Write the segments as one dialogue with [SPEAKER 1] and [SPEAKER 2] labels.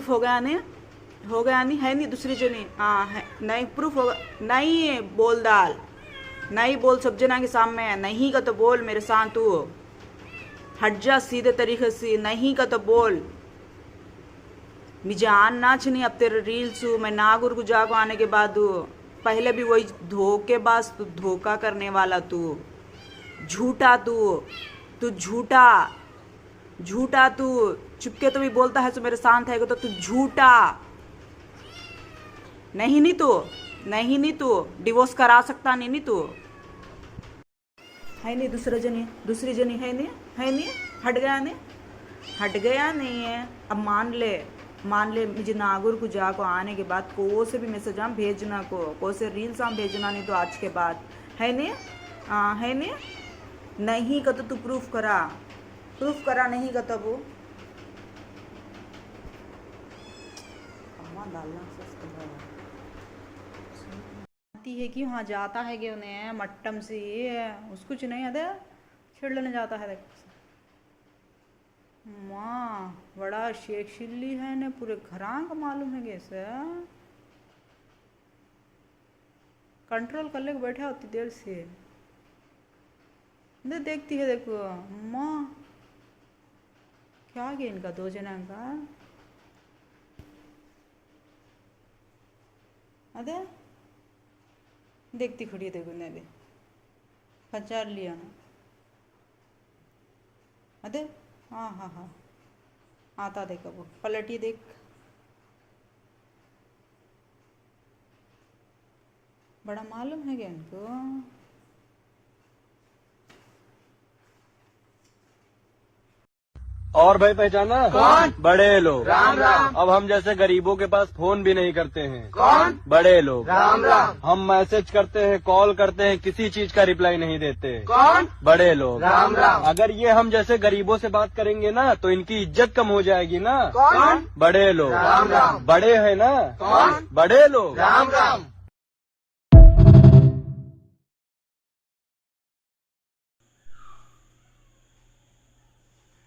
[SPEAKER 1] Proof हो गया नहीं? हो गया नहीं? है नहीं दूसरी जनी? हाँ है नहीं, प्रूफ होगा नहीं? बोल डाल, नहीं बोल सब जना के सामने, नहीं का तो बोल मेरे साथ तू, हट जा सीधे तरीके से, नहीं का तो बोल। मुझे आन नाच नहीं अब तेरे रील्स, मैं नागुर को जाको आने के बाद पहले भी वही धोखेबाज, तू धोखा करने वाला, तू झूठा, तू झूठा झूठा, तू चुपके तो भी बोलता है तो मेरे साथ है तो तू झूठा। नहीं तू डिवोर्स करा सकता नहीं तू, है नहीं दूसरी जनी है नहीं, हट गया नहीं है। अब मान ले मुझे नागुर को जाको आने के बाद को से भी मैसेज आम भेजना, को से रील्स आम भेजना नहीं तो आज के बाद, है नहीं? नहीं का तो तू प्रूफ करा नहीं का तब डालना है कि वहाँ जाता है कि उन्हें मट्टम से उसको कुछ नहीं आता, खेलने जाता है। देख माँ बड़ा शेख शिल्ली है ने, पूरे घरां का मालूम है कैसे कंट्रोल कर ले बैठा होती देर से देखती है। देखो माँ क्या गया इनका दो जना का, अरे देखती खड़ी है। देखो ने पचार लिया ना, अरे हाँ आता देखो वो पलटी देख, बड़ा मालूम है क्या इनको।
[SPEAKER 2] और भाई पहचाना?
[SPEAKER 3] कौन?
[SPEAKER 2] बड़े लोग।
[SPEAKER 3] राम राम।
[SPEAKER 2] अब हम जैसे गरीबों के पास फोन भी नहीं करते हैं।
[SPEAKER 3] कौन?
[SPEAKER 2] बड़े लोग।
[SPEAKER 3] राम राम।
[SPEAKER 2] हम मैसेज करते हैं, कॉल करते हैं, किसी चीज का रिप्लाई नहीं देते।
[SPEAKER 3] कौन?
[SPEAKER 2] बड़े लोग।
[SPEAKER 3] राम राम।
[SPEAKER 2] अगर ये हम जैसे गरीबों से बात करेंगे ना तो इनकी इज्जत कम हो जाएगी ना।
[SPEAKER 3] कौन?
[SPEAKER 2] बड़े लोग।
[SPEAKER 3] राम राम।
[SPEAKER 2] बड़े है ना?
[SPEAKER 3] कौन?
[SPEAKER 2] बड़े लोग।
[SPEAKER 3] Ram Ram.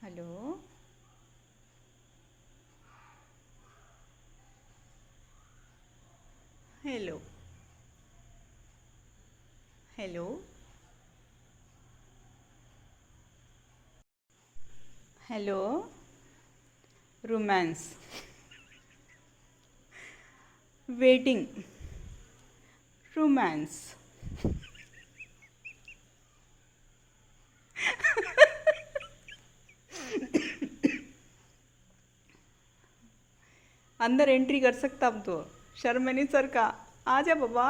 [SPEAKER 1] Hello hello hello hello romance waiting romance अंदर एंट्री कर सकता अब तो, शर्म नहीं सर का, आ जा बाबा।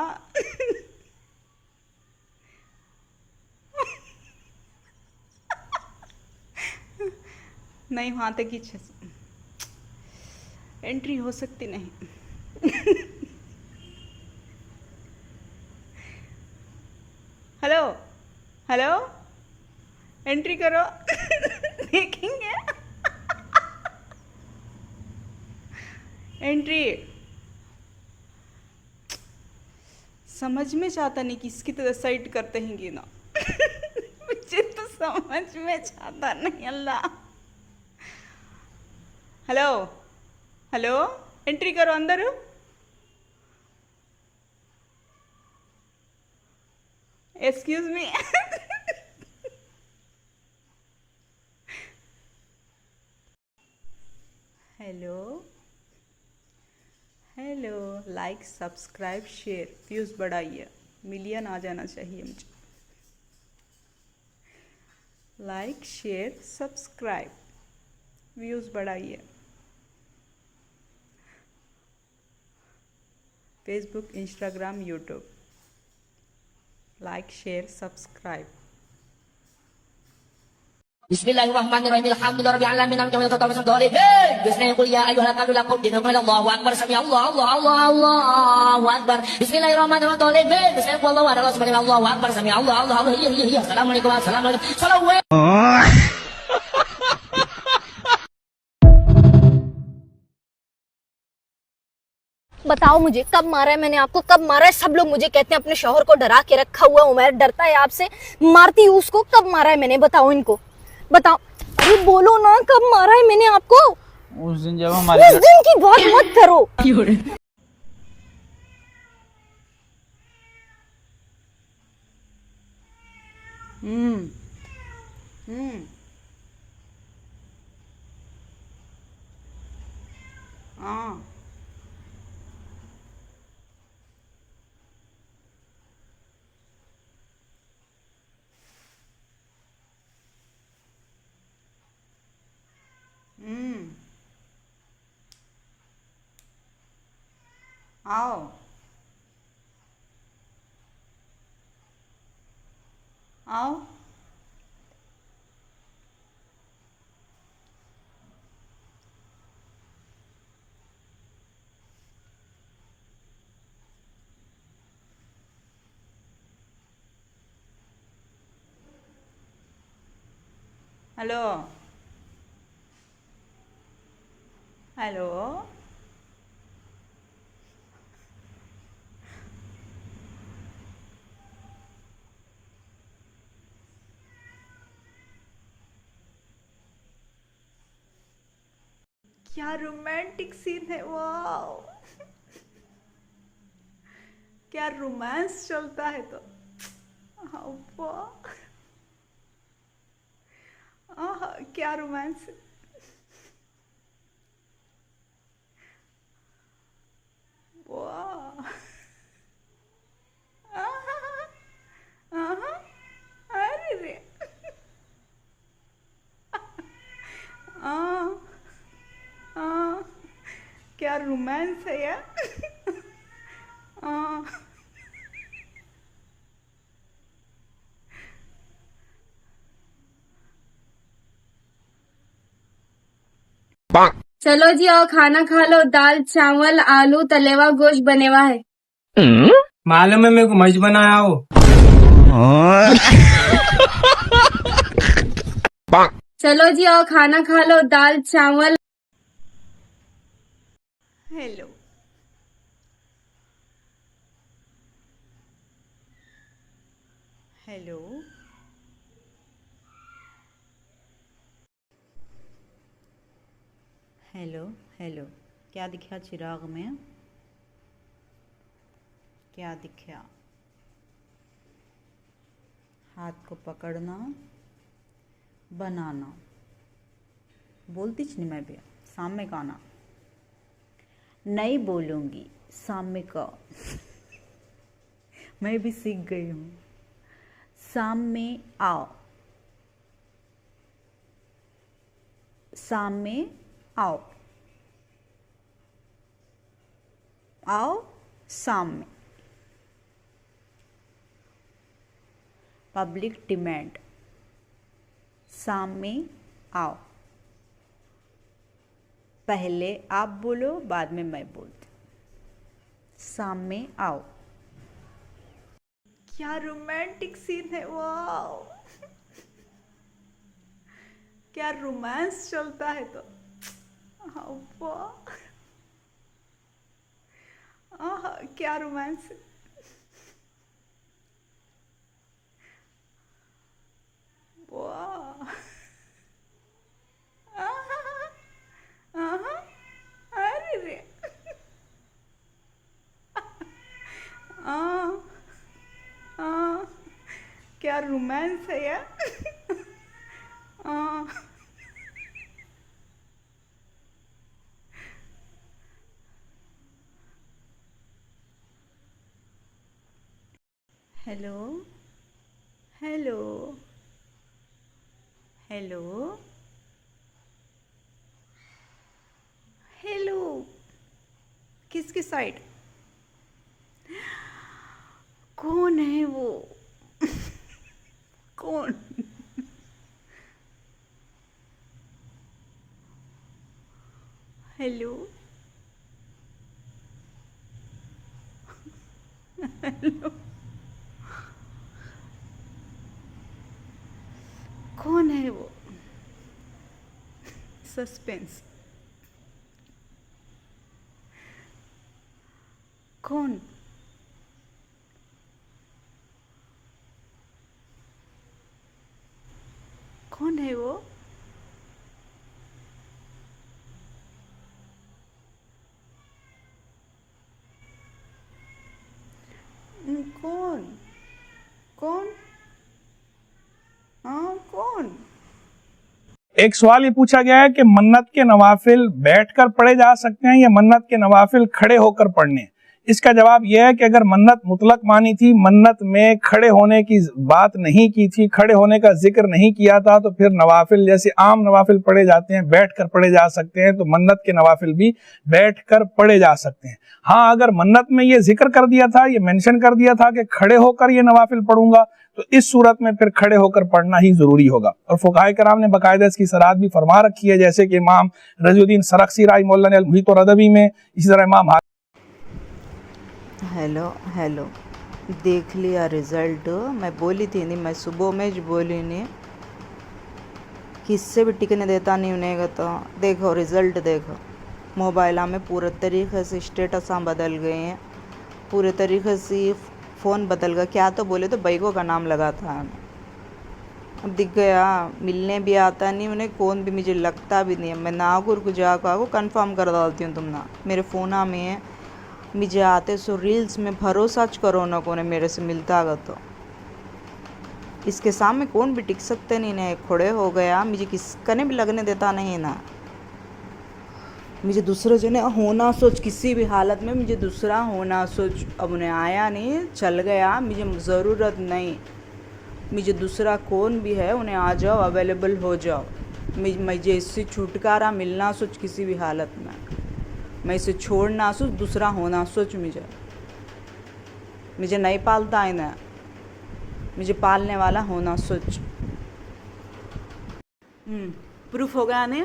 [SPEAKER 1] नहीं वहाँ तक ही एंट्री हो सकती नहीं। हेलो एंट्री करो। देखेंगे एंट्री। समझ में चाहता नहीं किसकी तरह साइड करते हैं ना। मुझे तो समझ में चाहता नहीं अल्लाह। हेलो एंट्री करो अंदर। Excuse me. Hello like subscribe share, views बढ़ाइए, मिलियन आ जाना चाहिए मुझे। लाइक शेयर सब्सक्राइब, व्यूज़ बढ़ाइए। Facebook Instagram YouTube, like share subscribe.
[SPEAKER 4] Bismillahirrahmanirrahim. Alhamdulillahirabbil alamin. Alhamdulillah rabbil alamin. Bismillah qul ya ayyuhal kafirun dinnakum Allahu akbar. Sami Allahu akbar. Bismillahirrahmanirrahim. Bismillah qul Allahu akbar. Sami Allahu akbar. Sami Allahu. Assalamualaikum. Assalamualaikum.
[SPEAKER 5] बताओ मुझे कब मारा है मैंने आपको, कब मारा है? सब लोग मुझे कहते हैं अपने शौहर को डरा के रखा हुआ उमर डरता है आपसे, मारती हूँ उसको। कब मारा है मैंने? बताओ इनको, बताओ। अरे बोलो ना कब मारा है मैंने आपको?
[SPEAKER 3] उस दिन जब हमारे
[SPEAKER 5] उस दिन की बात मत करो।
[SPEAKER 1] हम्म हम्म हाँ हम्म आओ आओ हेलो हेलो क्या रोमांटिक सीन है, वाओ। क्या रोमांस चलता है तो, हाँ, वाह। आहा, क्या रोमांस है। वाह। आहा, आहा, अरे रे। आ, आ, क्या रोमांस है यार। आ,
[SPEAKER 6] चलो जी आओ खाना खा लो, दाल चावल आलू तलेवा गोश्त बनेवा है।
[SPEAKER 2] मालूम है मेरे को मज बनाया हो।
[SPEAKER 6] चलो जी आओ खाना खा लो, दाल चावल।
[SPEAKER 1] हेलो हेलो हेलो हेलो, क्या दिखा चिराग में, क्या दिखा। हाथ को पकड़ना, बनाना, बोलती नहीं मैं भी, सामने का आना नहीं बोलूँगी, सामने का। मैं भी सीख गई हूँ। सामने आओ, सामने आओ, आओ सामने। पब्लिक डिमांड, सामने आओ। पहले आप बोलो, बाद में मैं बोलती। सामने आओ। क्या रोमांटिक सीन है, वाओ। क्या रोमांस चलता है तो, हाँ, वाह। आहा, क्या रोमांस है। वाह। आहा, आहा, अरे रे। आ, आ, क्या रोमांस है यार। आ, हेलो हेलो हेलो हेलो, किसकी साइड, कौन है वो। कौन। हेलो हेलो, कौन है वो। सस्पेंस, कौन। कौन है वो।
[SPEAKER 3] एक सवाल ये पूछा गया है कि मन्नत के नवाफिल बैठकर पढ़े जा सकते हैं या मन्नत के नवाफिल खड़े होकर पढ़ने। इसका जवाब यह है कि अगर मन्नत मुतलक मानी थी, मन्नत में खड़े होने की बात नहीं की थी, खड़े होने का जिक्र नहीं किया था, तो फिर नवाफिल जैसे आम नवाफिल पढ़े जाते हैं बैठकर पढ़े जा सकते हैं, तो मन्नत के नवाफिल भी बैठकर पढ़े जा सकते हैं। हाँ, अगर मन्नत में ये जिक्र कर दिया था, ये मेंशन कर दिया था कि खड़े होकर ये नवाफिल पढ़ूंगा, तो इस सूरत में फिर खड़े होकर पढ़ना ही जरूरी होगा। और फुकाहे कराम ने बाकायदा इसकी सराहत भी फरमा रखी है, जैसे कि इमाम रज़ियुद्दीन सरख्सी राहिमहुल्लाह ने अल-मुहीत और-रदवी में, इसी तरह इमाम
[SPEAKER 1] हेलो देख लिया रिजल्ट। मैं बोली थी नहीं, मैं सुबह में ही बोली नहीं किससे भी टिकने देता नहीं उन्हें। तो देखो रिजल्ट देखो, मोबाइल में पूरे तरीके से स्टेटस बदल गए हैं, पूरे तरीके से फ़ोन बदल गया। क्या तो बोले तो बैगो का नाम लगा था, अब दिख गया। मिलने भी आता नहीं उन्हें, कौन भी मुझे लगता भी नहीं है। मैं नागुर को जाकर कंफर्म कर डालती हूँ, तुम ना मेरे फ़ोना में है, मुझे आते सो रील्स में भरोसा करो ना, कौन मेरे से मिलता आगा तो इसके सामने कौन भी टिक सकते नहीं ने। खड़े हो गया, मुझे किसकने भी लगने देता नहीं ना। मुझे दूसरे जने होना सोच, किसी भी हालत में मुझे दूसरा होना सोच। अब उन्हें आया नहीं, चल गया, मुझे ज़रूरत नहीं। मुझे दूसरा कौन भी है उन्हें आ जाओ, अवेलेबल हो जाओ। मुझे इससे छुटकारा मिलना सोच, किसी भी हालत में मैं इसे छोड़ना सोच, दूसरा होना सोच। मुझे नहीं पालता है ना, मुझे पालने वाला होना सोच। प्रूफ हो गया नहीं,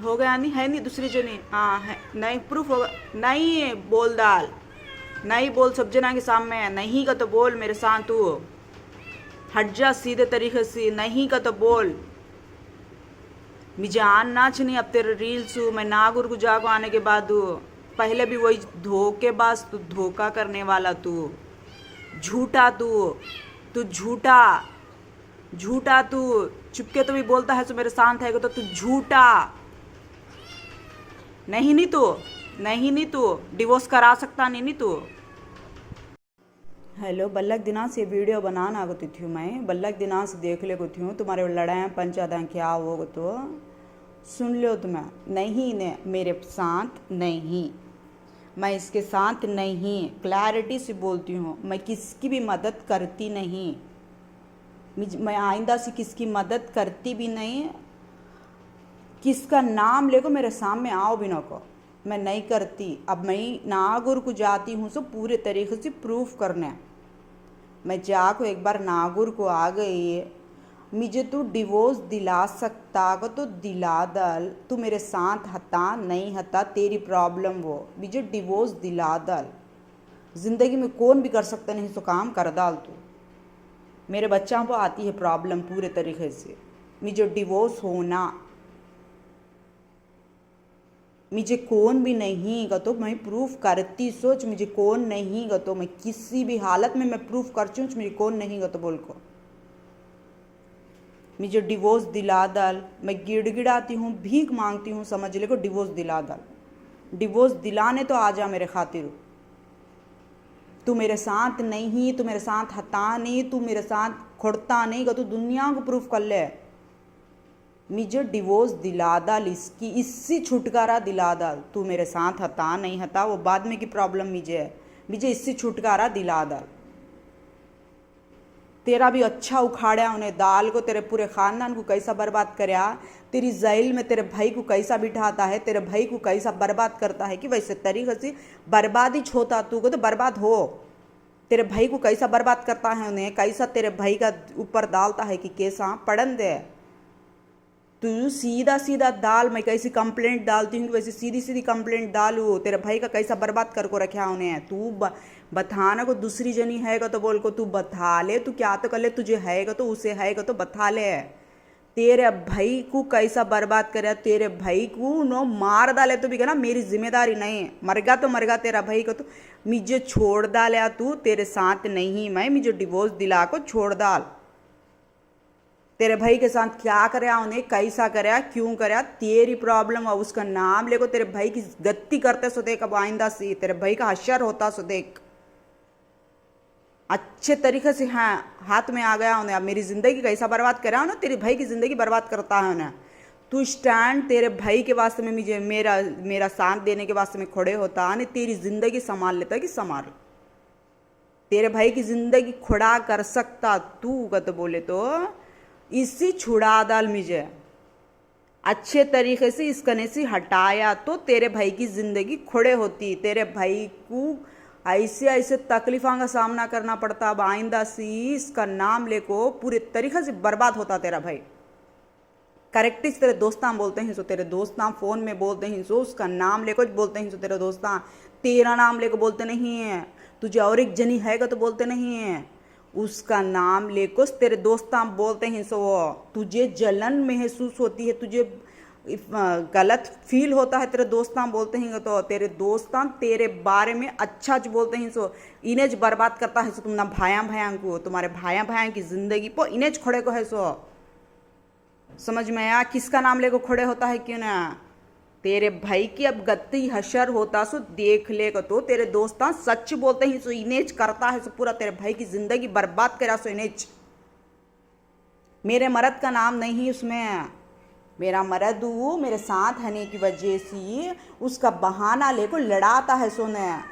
[SPEAKER 1] हो गया नहीं, है नहीं दूसरी जनी। हाँ है नहीं, प्रूफ होगा नहीं है, बोल डाल, नहीं बोल सब जना के सामने। नहीं का तो बोल मेरे साथ, तू हट जा सीधे तरीके से। नहीं का तो बोल, मुझे आना नहीं अब तेरे रील्स। मैं नागुर को जाको आने के बाद पहले भी वही धोखेबाज, तू धोखा करने वाला, तू झूठा, तू झूठा झूठा, तू चुपके तो भी बोलता है तो मेरे साथ है तो तू झूठा। नहीं तू डिवोर्स करा सकता नहीं तू। हेलो, बल्लक दिना से वीडियो बनाना आगती थी मैं, बल्लक दिना से देख ले थी हूँ तुम्हारे लड़ाई पंचायत क्या हो तो सुन लो तुम्हें। नहीं ने मेरे साथ नहीं, मैं इसके साथ नहीं, क्लैरिटी से बोलती हूँ। मैं किसकी भी मदद करती नहीं, मैं आइंदा से किसकी मदद करती भी नहीं। किसका नाम लेको मेरे सामने आओ भी ना को, मैं नहीं करती। अब मैं नागुर को जाती हूँ सो पूरे तरीके से प्रूफ करने। मैं जाको एक बार नागुर को आ गई है, मुझे तू डिवोर्स दिला सकता को तो दिला दल। तू मेरे साथ हता नहीं हता तेरी प्रॉब्लम, वो मुझे डिवोर्स दिला दल। ज़िंदगी में कौन भी कर सकता नहीं तो काम कर डाल तू। मेरे बच्चों को आती है प्रॉब्लम पूरे तरीके से, मुझे डिवोर्स होना। मुझे कौन भी नहीं गा तो मैं प्रूफ करती सोच। मुझे कौन नहीं गा तो मैं किसी भी हालत में मैं प्रूफ करती हूँ। मुझे कौन नहीं गा तो बोल को मुझे डिवोर्स दिला दल। मैं गिड़गिड़ाती हूँ, भीख मांगती हूँ, समझ ले को डिवोर्स दिला दल। डिवोर्स दिलाने तो आ जा मेरे खातिर। तू मेरे साथ नहीं, तू मेरे साथ हता नहीं, तू मेरे साथ खुड़ता नहीं गा तो दुनिया को प्रूफ कर ले। मुझे डिवोर्स दिला दल, इससे छुटकारा दिला दल। तू मेरे साथ हता नहीं हता वो बाद में की प्रॉब्लम मुझे है, मुझे इससे छुटकारा दिला दल। तेरा भी अच्छा उखाड़ा उन्हें दाल को, तेरे पूरे ख़ानदान को कैसा बर्बाद करया, तेरी जेल में तेरे भाई को कैसा बिठाता है, तेरे भाई को कैसा बर्बाद करता है कि वैसे तरीके से बर्बाद ही छोता तू को तो बर्बाद हो। तेरे भाई को कैसा बर्बाद करता है उन्हें, कैसा तेरे भाई का ऊपर डालता है कि कैसा पढ़न दे। तू सीधा सीधा दाल, मैं कैसी कंप्लेंट डालती हूँ वैसे सीधी सीधी कंप्लेंट डालू। तेरे भाई का कैसा बर्बाद कर को रखा उन्हें। तू बथाना को दूसरी जनी हैगा तो बोल को तू बता ले, तू क्या तो कर ले, तुझे हैगा तो उसे हैगा तो बता ले। तेरे भाई को कैसा बर्बाद करे, तेरे भाई को नो मार डाले तो भी कहना मेरी जिम्मेदारी नहीं, मरगा तो मरगा तेरा भाई को तो मुझे छोड़ डाले। तू तेरे साथ नहीं, मैं मुझे डिवोर्स दिला को छोड़ डाल। तेरे भाई के साथ क्या करया उन्हें, कैसा करया, क्यों करया, तेरी प्रॉब्लम है। उसका नाम लेको तेरे भाई की गत्ती करते सो देख। अब आइंदा से तेरे भाई का हश्र होता सो देख। अच्छे तरीके से हाँ हाथ में आ गया उन्हें। अब मेरी ज़िंदगी कैसा बर्बाद करा ना, तेरे भाई की ज़िंदगी बर्बाद करता है उन्हें। तू स्टैंड तेरे भाई के वास्ते में मुझे मेरा साथ देने के वास्ते में खड़े होता नहीं तेरी जिंदगी संभाल लेता कि संभाल तेरे भाई की जिंदगी खुड़ा कर सकता तू तो बोले तो इसी छुड़ा डाल मुझे अच्छे तरीके से इस कने से हटाया तो तेरे भाई की जिंदगी खुड़े होती तेरे भाई को ऐसे ऐसे तकलीफों का सामना करना पड़ता अब आइंदा सी इसका नाम लेको पूरे तरीके से बर्बाद होता तेरा भाई करेक्ट तेरे दोस्तां बोलते हैं सो तेरे दोस्तां फोन में बोलते हैं सो उसका नाम लेको बोलते हैं सो तेरे दोस्तां तेरा नाम लेको बोलते नहीं है तुझे और एक जनी हैगा तो बोलते नहीं है उसका नाम लेको तेरे दोस्तां बोलते हैं सो तुझे जलन महसूस होती है तुझे गलत फील होता है तेरे दोस्तां बोलते हैं तो तेरे दोस्तां तेरे बारे में अच्छा जो बोलते हैं सो इनेज बर्बाद करता है सो तुम ना भाया को तुम्हारे भाया की जिंदगी पो इनेज खड़े को है सो समझ में आया किसका नाम लेको खड़े होता है क्यों ना तेरे भाई की अब गति हशर होता सो देख लेगा तो तेरे दोस्तां सच बोलते हैं सो इनेज करता है सो पूरा तेरे भाई की जिंदगी बर्बाद करा सो इनेज मेरे मर्द का नाम नहीं उसमें मेरा मर्द मेरे साथ रहने की वजह से उसका बहाना लेको लड़ाता है सोने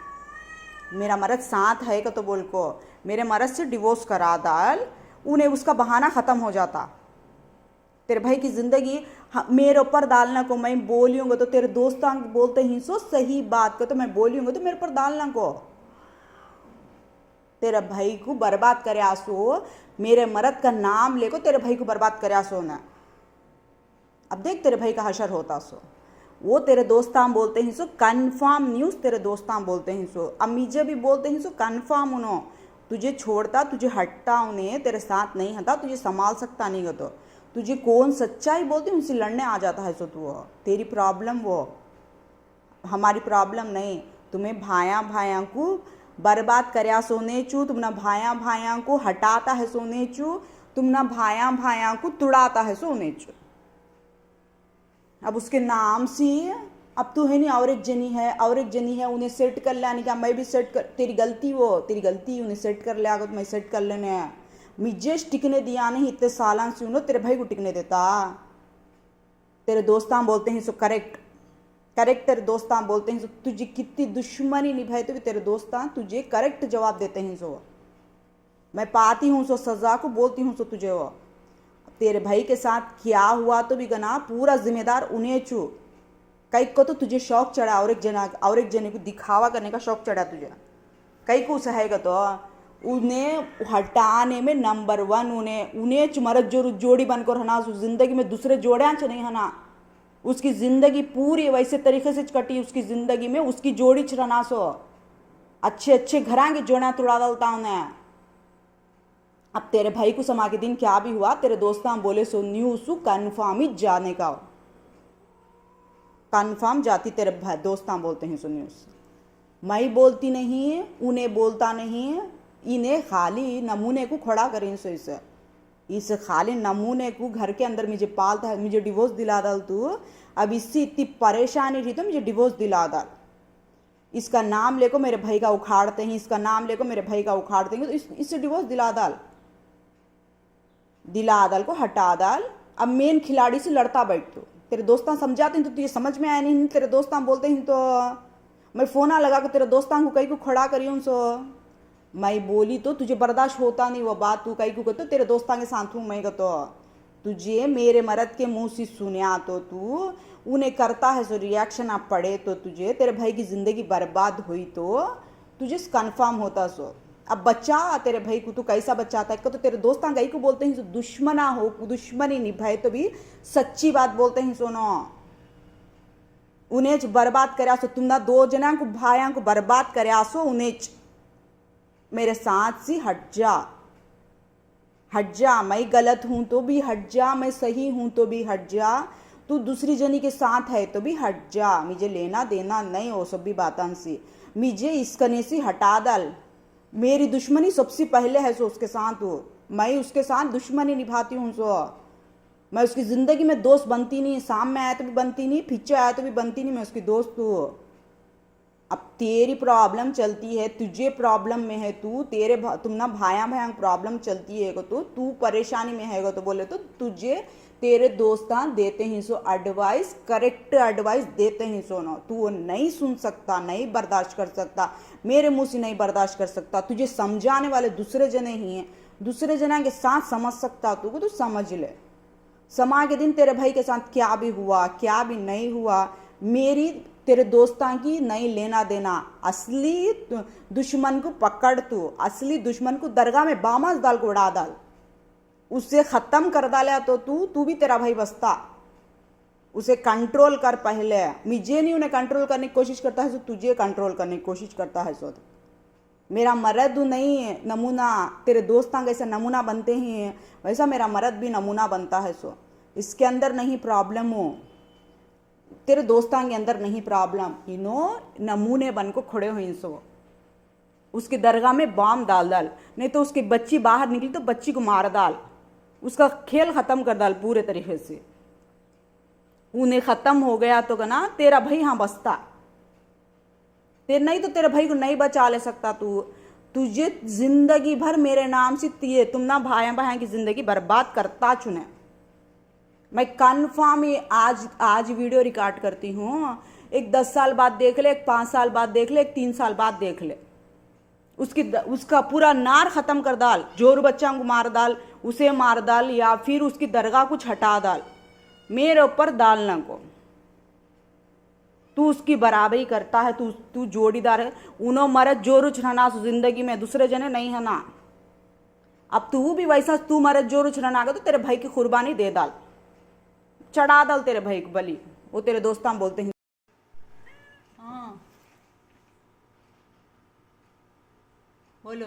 [SPEAKER 1] मेरा मर्द साथ है का तो बोल को मेरे मर्द से डिवोर्स करा डाल उन्हें उसका बहाना ख़त्म हो जाता तेरे भाई की ज़िंदगी मेरे ऊपर डालना को मैं बोलूँगा तो तेरे दोस्त बोलते ही सो सही बात को तो मैं बोलूँगा तो मेरे ऊपर डालना को तेरे भाई को बर्बाद करे आसो मेरे मर्द का नाम लेको तेरे भाई को बर्बाद करे आसो ना अब देख तेरे भाई का हशर होता सो वो तेरे दोस्तां बोलते हैं सो कन्फर्म न्यूज़ तेरे दोस्तां बोलते हैं सो अमीजे भी बोलते हैं सो कन्फर्म उन्हों तुझे छोड़ता तुझे हटता उन्हें तेरे साथ नहीं हटा तुझे संभाल सकता नहीं तो तुझे कौन सच्चाई बोलते उनसे लड़ने आ जाता है सो तू तेरी प्रॉब्लम वो हमारी प्रॉब्लम नहीं तुम्हें भाया को बर्बाद करया सोने चू तुम ना भाया को हटाता है सोने चू तुम ना भाया को तुड़ाता है सोने चू अब उसके नाम से अब तो है नहीं और एक जनी है उन्हें सेट कर लाने का मैं भी सेट कर तेरी गलती उन्हें सेट कर लिया तो मैं सेट कर लेने मुझे टिकने दिया नहीं इतने सालन से उन्होंने तेरे भाई को टिकने देता तेरे दोस्तां बोलते हैं सो करेक्ट तेरे दोस्तां बोलते हैं सो तुझे कितनी दुश्मनी निभाए तो भी तेरे दोस्तां तुझे करेक्ट जवाब देते हैं सो मैं पाती हूँ सो सजा को बोलती हूँ सो तुझे वो तेरे भाई के साथ क्या हुआ तो भी गना पूरा जिम्मेदार उन्हें चू कई को तो तुझे शौक चढ़ा और एक जने को दिखावा करने का शौक चढ़ा तुझे कई को सहेगा तो उन्हें हटाने में नंबर 1 उन्हें चुमरत जोड़ी बनकर हना जिंदगी में दूसरे जोड़े नहीं हना उसकी जिंदगी पूरी वैसे तरीके से कटी उसकी जिंदगी में उसकी जोड़ी चढ़ना सो अच्छे घरां के जोड़ा तोड़ा डालता उन्हें अब तेरे भाई को समा के दिन क्या भी हुआ तेरे दोस्तां बोले सो न्यूज़ कन्फर्म ही जाने का कन्फर्म जाती तेरे दोस्तां बोलते हैं सो न्यूज़ मैं बोलती नहीं उन्हें बोलता नहीं इन्हें खाली नमूने को खड़ा करें सो इस खाली नमूने को घर के अंदर मुझे पालता है मुझे डिवोर्स दिला डाल तू अब इससे इतनी परेशानी रही तो मुझे डिवोर्स दिला डाल इसका नाम लेको मेरे भाई का उखाड़ते हैं इसका नाम लेको मेरे भाई का उखाड़ते हैं तो इससे डिवोर्स दिला डाल को हटा डाल अब मेन खिलाड़ी से लड़ता बैठ तू तेरे दोस्तां समझाते हैं तो तुझे समझ में आया नहीं तेरे दोस्तां बोलते हैं तो मैं फ़ोन लगा कर तेरे दोस्तां को कहीं को खड़ा करी हूँ सो मैं बोली तो तुझे बर्दाश्त होता नहीं वो बात तू कहीं को कहते तेरे दोस्तां के साथ हूँ मैं तो तुझे मेरे मर्द के मुंह से सुनिया तो तू उन्हें करता है सो रिएक्शन आप पड़े तो तुझे तेरे भाई की ज़िंदगी बर्बाद हुई तो तुझे कन्फर्म होता सो अब बच्चा तेरे भाई को तू कैसा बच्चा आता है तो तेरे दोस्तां गई को बोलते हैं दुश्मना हो दुश्मनी निभाए तो भी सच्ची बात बोलते हैं सोनो उन्हें बर्बाद करया सो तुम ना 2 जना को भाया को बर्बाद करया सो उन्हें मेरे साथ से हट जा मैं गलत हूं तो भी हट जा मैं सही हूं तो भी हट जा तू दूसरी जनी के साथ है तो भी हट जा मुझे लेना देना नहीं हो सब भी बातों से मुझे इस कने से हटा डाल मेरी दुश्मनी सबसे पहले है सो उसके साथ हो मैं उसके साथ दुश्मनी निभाती हूँ सो मैं उसकी ज़िंदगी में दोस्त बनती नहीं सामने आया तो भी बनती नहीं पीछे आया तो भी बनती नहीं मैं उसकी दोस्त हूँ अब तेरी प्रॉब्लम चलती है तुझे प्रॉब्लम में है तुम ना भाया प्रॉब्लम चलती है तो तू परेशानी में है तो बोले तो तुझे तेरे दोस्तान देते ही सो एडवाइस, करेक्ट एडवाइस देते ही सो ना, तू वो नहीं सुन सकता, नहीं बर्दाश्त कर सकता, मेरे मुंह से नहीं बर्दाश्त कर सकता, तुझे समझाने वाले दूसरे जने ही हैं, दूसरे जना के साथ समझ सकता तू को, तू समझ ले। समा के दिन तेरे भाई के साथ क्या भी हुआ क्या भी नहीं हुआ, मेरी तेरे दोस्तां की नहीं लेना देना। असली दुश्मन को पकड़ तू, असली दुश्मन को दरगाह में बामास डाल को उड़ा डाल, उससे खत्म कर डाला तो तू भी तेरा भाई बसता। उसे कंट्रोल कर पहले, मुझे नहीं उन्हें कंट्रोल करने की कोशिश करता है, सो तुझे कंट्रोल करने की कोशिश करता है। सो मेरा मर्द नहीं है नमूना, तेरे दोस्तां कैसे नमूना बनते हैं वैसा मेरा मर्द भी नमूना बनता है। सो इसके अंदर नहीं प्रॉब्लम हो, तेरे दोस्तां के अंदर नहीं प्रॉब्लम, नमूने बन को खड़े हुए। सो उसकी दरगाह में बॉम्ब डाल डाल, नहीं तो उसकी बच्ची बाहर निकली तो बच्ची को मार डाल, उसका खेल खत्म कर डाल पूरे तरीके से। उन्हें खत्म हो गया तो ना तेरा भाई हाँ बसता, तेरे नहीं तो तेरे भाई को नहीं बचा ले सकता तू। तुझे जिंदगी भर मेरे नाम से तुम ना भाई की जिंदगी बर्बाद करता चुने। मैं कन्फर्म ही आज वीडियो रिकॉर्ड करती हूँ, एक 10 साल बाद देख ले, एक 5 साल बाद देख ले, एक 3 साल बाद देख ले, उसका पूरा नार खत्म कर डाल, जोर बच्चा को मार डाल, उसे मार डाल, या फिर उसकी दरगाह कुछ हटा डाल, मेरे ऊपर डालना को। तू उसकी बराबरी करता है, तू जोड़ीदार है, उन्हों मरद जोर उछरना जिंदगी में, दूसरे जने नहीं है ना। अब तू भी वैसा, तू मरद जोर उछरना तो तेरे भाई की कुर्बानी दे डाल, चढ़ा डाल तेरे भाई को बलि, वो तेरे दोस्तां बोलते हैं। हाँ बोलो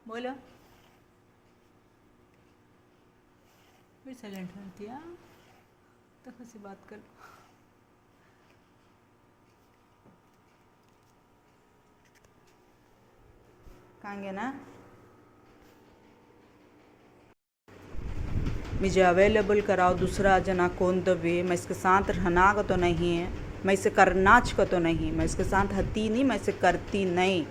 [SPEAKER 1] बोलो, फिर साइलेंट होती है तो कैसे बात कर। कहेंगे ना मुझे अवेलेबल कराओ दूसरा जना कौन तो भी, मैं इसके साथ रहना का तो नहीं है, मैं इसे करना का तो नहीं, मैं इसके साथ हती नहीं, मैं इसे करती नहीं,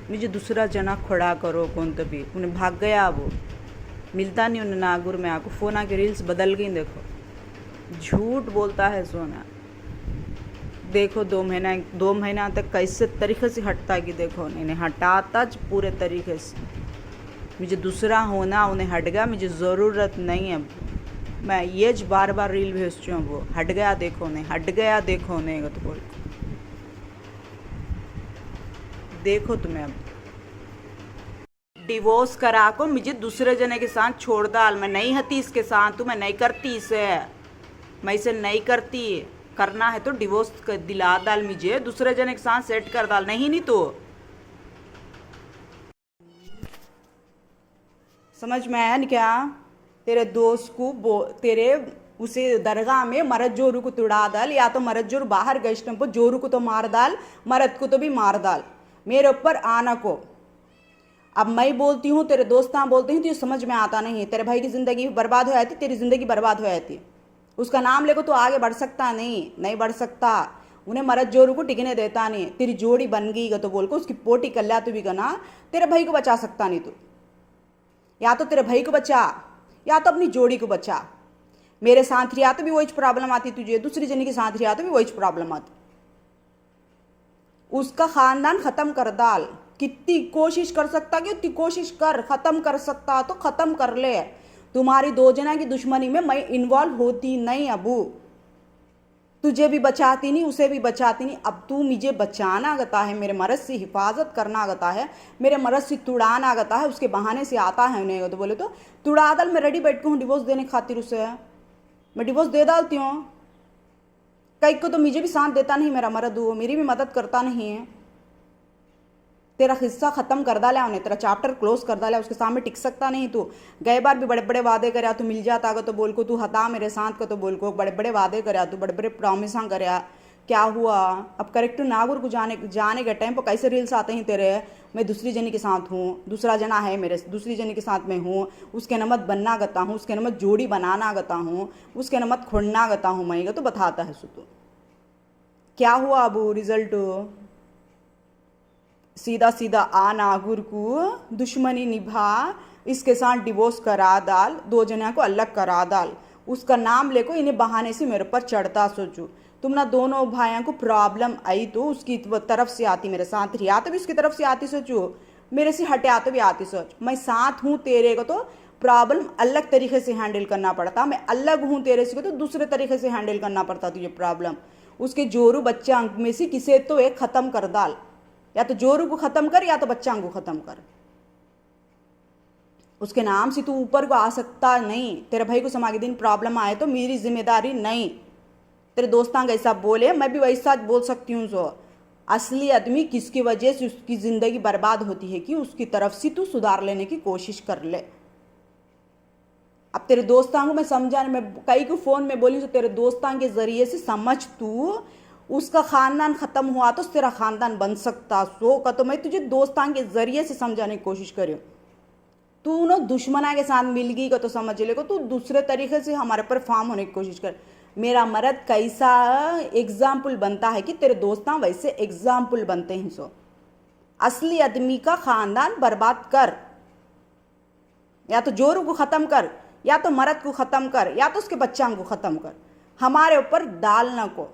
[SPEAKER 1] मुझे दूसरा जना खड़ा करो कौन तो भी। उन्हें भाग गया, वो मिलता नहीं उन्हें नागुर में, आको फ़ोन आके रील्स बदल गई। देखो झूठ बोलता है सोना, देखो 2 महीना तक कैसे तरीके से हटता कि देखो इन्हें हटाता पूरे तरीके से। मुझे दूसरा होना उन्हें हट गया, मुझे ज़रूरत नहीं है। मैं ये बार बार रील भेजती हूँ, वो हट गया देखो नहीं, हट गया देखो नहीं, तो बोल देखो तुम्हें अब डिवोर्स करा को मुझे दूसरे जने के साथ छोड़ डाल। मैं नहीं हती इसके साथ, मैं नहीं करती इसे, मैं इसे नहीं करती। करना है तो डिवोर्स दिला डाल, मुझे दूसरे जने के साथ सेट कर डाल, नहीं तो समझ में आया नहीं क्या। तेरे दोस्त को तेरे उसे दरगाह में मरद जोरू को तुड़ा डाल, या तो मरद जोरू बाहर गए पर जोरू को तो मार डाल, मरद को तो भी मार डाल, मेरे ऊपर आना को। अब मैं बोलती हूँ, तेरे दोस्तां बोलते हैं, तुझे समझ में आता नहीं। तेरे भाई की ज़िंदगी बर्बाद हो जाती, तेरी ज़िंदगी बर्बाद हो जाती, उसका नाम लेकर तो आगे बढ़ सकता नहीं बढ़ सकता। उन्हें मरद जोरू को टिकने देता नहीं। तेरी जोड़ी बन गई तो बोल को उसकी पोटी कल्ला तू भी करना, तेरे भाई को बचा सकता नहीं तू। या तो तेरे भाई को बचा या तो अपनी जोड़ी को बचा। मेरे साथ रिया तो भी वही प्रॉब्लम आती तुझे, दूसरी जने के साथ रिया तो भी वही प्रॉब्लम आती। उसका खानदान खत्म कर डाल, कितनी कोशिश कर सकता कि उतनी कोशिश कर, खत्म कर सकता तो खत्म कर ले। तुम्हारी 2 जना की दुश्मनी में मैं इन्वॉल्व होती नहीं अबू, तुझे भी बचाती नहीं, उसे भी बचाती नहीं। अब तू मुझे बचाना आता है, मेरे मर्द से हिफाजत करना आता है, मेरे मर्द से तुड़ाना आता है, उसके बहाने से आता है उन्हें तो बोले तो तुड़ा डाल। मैं रेडी बैठ के हूँ डिवोर्स देने खातिर, उसे मैं डिवोर्स दे डालती हूँ। कई को तो मुझे भी साथ देता नहीं मेरा मर्द, वो मेरी भी मदद करता नहीं है। तेरा हिस्सा खत्म कर डाला उन्हें, तेरा चैप्टर क्लोज कर डाला, उसके सामने टिक सकता नहीं तू। गए बार भी बड़े बड़े वादे कराया, तू मिल जाता तो बोल को, तू हता मेरे साथ का तो बोल को, बड़े बड़े वादे कराया तू, बड़े बड़े प्रॉमिस कराया, क्या हुआ। अब करेक्ट नागुर को जाने के टाइम पर कैसे रील्स आते हैं तेरे, मैं दूसरी जनी के साथ हूँ, दूसरा जना है मेरे, दूसरी जनी के साथ मैं हूँ, उसके नमत बनना गता हूँ, उसके नमत जोड़ी बनाना गता हूँ, उसके नमत खोड़ना गता हूँ मैं, तो बताता है सु। तो क्या हुआ अबू रिजल्ट, सीधा सीधा आ नागुर को दुश्मनी निभा, इसके साथ डिवोर्स करा डाल, 2 जना को अलग करा डाल, उसका नाम लेको इन्हें बहाने से मेरे पर चढ़ता सोचो। तुम ना दोनों भाइयों को प्रॉब्लम आई तो उसकी तरफ से आती मेरे साथ, या तो भी उसकी तरफ से आती सोचो, मेरे से हटे तो भी आती सोच। मैं साथ हूँ तेरे को तो प्रॉब्लम अलग तरीके से हैंडल करना पड़ता, मैं अलग हूँ तेरे से तो दूसरे तरीके से हैंडल करना पड़ता तुझे प्रॉब्लम। उसके जोरू बच्चा अंक में से किसे तो एक खत्म कर डाल, या तो जोरू को खत्म कर या तो बच्चा अंक को खत्म कर। उसके नाम से तू ऊपर को आ सकता नहीं। तेरे भाई को समागे दिन प्रॉब्लम आए तो मेरी जिम्मेदारी नहीं। तेरे दोस्तां ऐसा बोले मैं भी वैसा बोल सकती हूँ। सो असली आदमी किसकी वजह से उसकी जिंदगी बर्बाद होती है कि उसकी तरफ से तू सुधार लेने की कोशिश कर ले। अब तेरे दोस्तां को मैं समझाने, मैं कई को फोन में बोली तो तेरे दोस्तां के जरिए से समझ, तू उसका खानदान खत्म हुआ तो तेरा खानदान बन सकता। सो का तो मैं तुझे दोस्तां के जरिए से समझाने की कोशिश करी। तू ना दुश्मना के साथ मिल गई का तो समझ ले को, तू दूसरे तरीके से हमारे पर फार्म होने की कोशिश कर। मेरा मर्द कैसा एग्जाम्पल बनता है कि तेरे दोस्तां वैसे एग्जाम्पल बनते हैं। सो असली आदमी का खानदान बर्बाद कर, या तो जोरू को खत्म कर, या तो मर्द को खत्म कर, या तो उसके बच्चों को खत्म कर। हमारे ऊपर डालना को,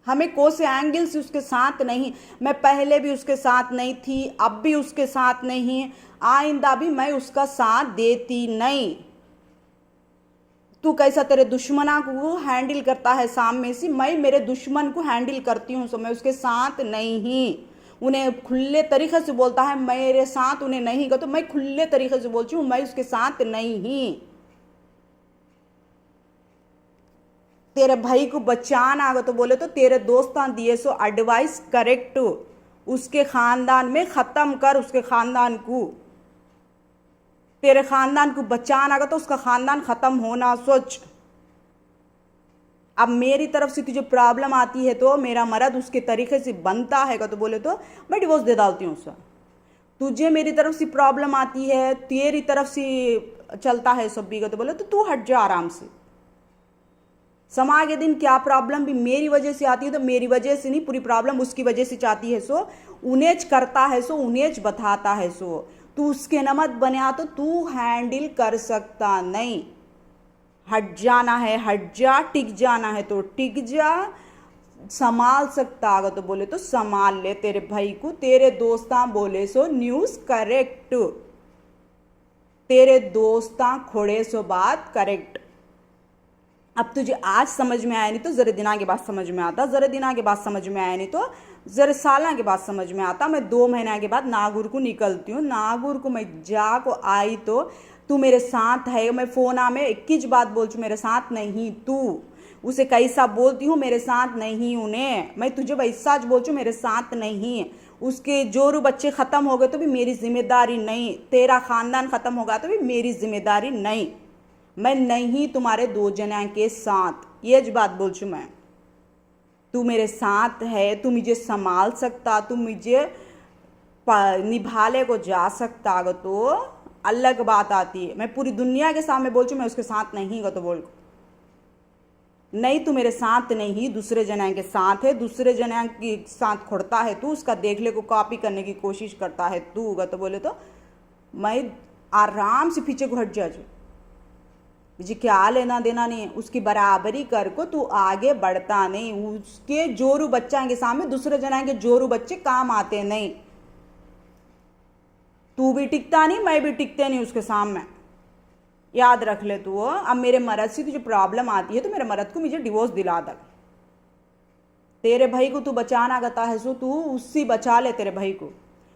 [SPEAKER 1] हमें कौन से एंगल से उसके साथ नहीं। मैं पहले भी उसके साथ नहीं थी, अब भी उसके साथ नहीं, आइंदा भी मैं उसका साथ देती नहीं। तू कैसा तेरे दुश्मना को हैंडल करता है सामने से, मैं मेरे दुश्मन को हैंडल करती हूँ। सो मैं उसके साथ नहीं, उन्हें खुले तरीके से बोलता है मेरे साथ उन्हें नहीं का, तो मैं खुले तरीके से बोलती हूँ मैं उसके साथ नहीं। तेरे भाई को बचाना आगे तो बोले तो तेरे दोस्तां दिए सो एडवाइस करेक्ट, उसके खानदान में खत्म कर उसके खानदान को। तेरे खानदान को बचाना आगे तो उसका खानदान खत्म होना सोच। अब मेरी तरफ से तुझे प्रॉब्लम आती है तो मेरा मर्द उसके तरीके से बनता है तो बोले तो मैं डिवोर्स दे डालती हूँ उसका। तुझे मेरी तरफ से प्रॉब्लम आती है, तेरी तरफ से चलता है सब भी तो बोले तो तू हट जा आराम से। समाज के दिन क्या प्रॉब्लम भी मेरी वजह से आती है तो मेरी वजह से नहीं, पूरी प्रॉब्लम उसकी वजह से चाहती है। सो उन्हें करता है, सो उन्हें बताता है। सो तू उसके नमत बने तो तू हैंडल कर सकता नहीं। हट जाना है हट जा, टिक जाना है तो टिक जा, संभाल सकता अगर तो बोले तो संभाल ले तेरे भाई को। तेरे दोस्तां बोले सो न्यूज करेक्ट, तेरे दोस्तां खोड़े सो बात करेक्ट। अब तुझे आज समझ में आया नहीं तो जरा दिना के बाद समझ में आता, जरा दिना के बाद समझ में आया नहीं तो जरा साल के बाद समझ में आता। मैं 2 महीना के बाद नागुर को निकलती हूँ, नागुर को मैं जा को आई तो तू मेरे साथ है। मैं फोन में 21 बात बोल चू मेरे साथ नहीं, तू उसे कैसा बोलती हूँ मेरे साथ नहीं, उन्हें मैं तुझे वैसा बोल चू मेरे साथ नहीं। उसके जोरू बच्चे खत्म हो गए तो भी मेरी जिम्मेदारी नहीं, तेरा खानदान खत्म होगा तो भी मेरी जिम्मेदारी नहीं। मैं नहीं तुम्हारे 2 जना के साथ, ये ज बात बोल चू मैं। तू मेरे साथ है, तू मुझे संभाल सकता, तू मुझे निभाले को जा सकता अगर तो अलग बात आती है। मैं पूरी दुनिया के सामने बोल चू मैं उसके साथ नहीं गा तो बोल नहीं, तू मेरे साथ नहीं, दूसरे जना के साथ है, दूसरे जना के साथ खोड़ता है तू, उसका देखले को कॉपी करने की कोशिश करता है तू गा तो बोले तो मैं आराम से पीछे को हट जा। मुझे क्या लेना देना नहीं है, उसकी बराबरी कर को तू आगे बढ़ता नहीं। उसके जोरू बच्चा के सामने दूसरे जना के जोरू बच्चे काम आते नहीं। तू भी टिकता नहीं, मैं भी टिकते नहीं उसके सामने, याद रख ले तू। अब मेरे मर्द से तुझे प्रॉब्लम आती है तो मेरे मर्द को मुझे डिवोर्स दिला दे। तेरे भाई को तू बचाना कहता है सो तू उससे बचा ले तेरे भाई को।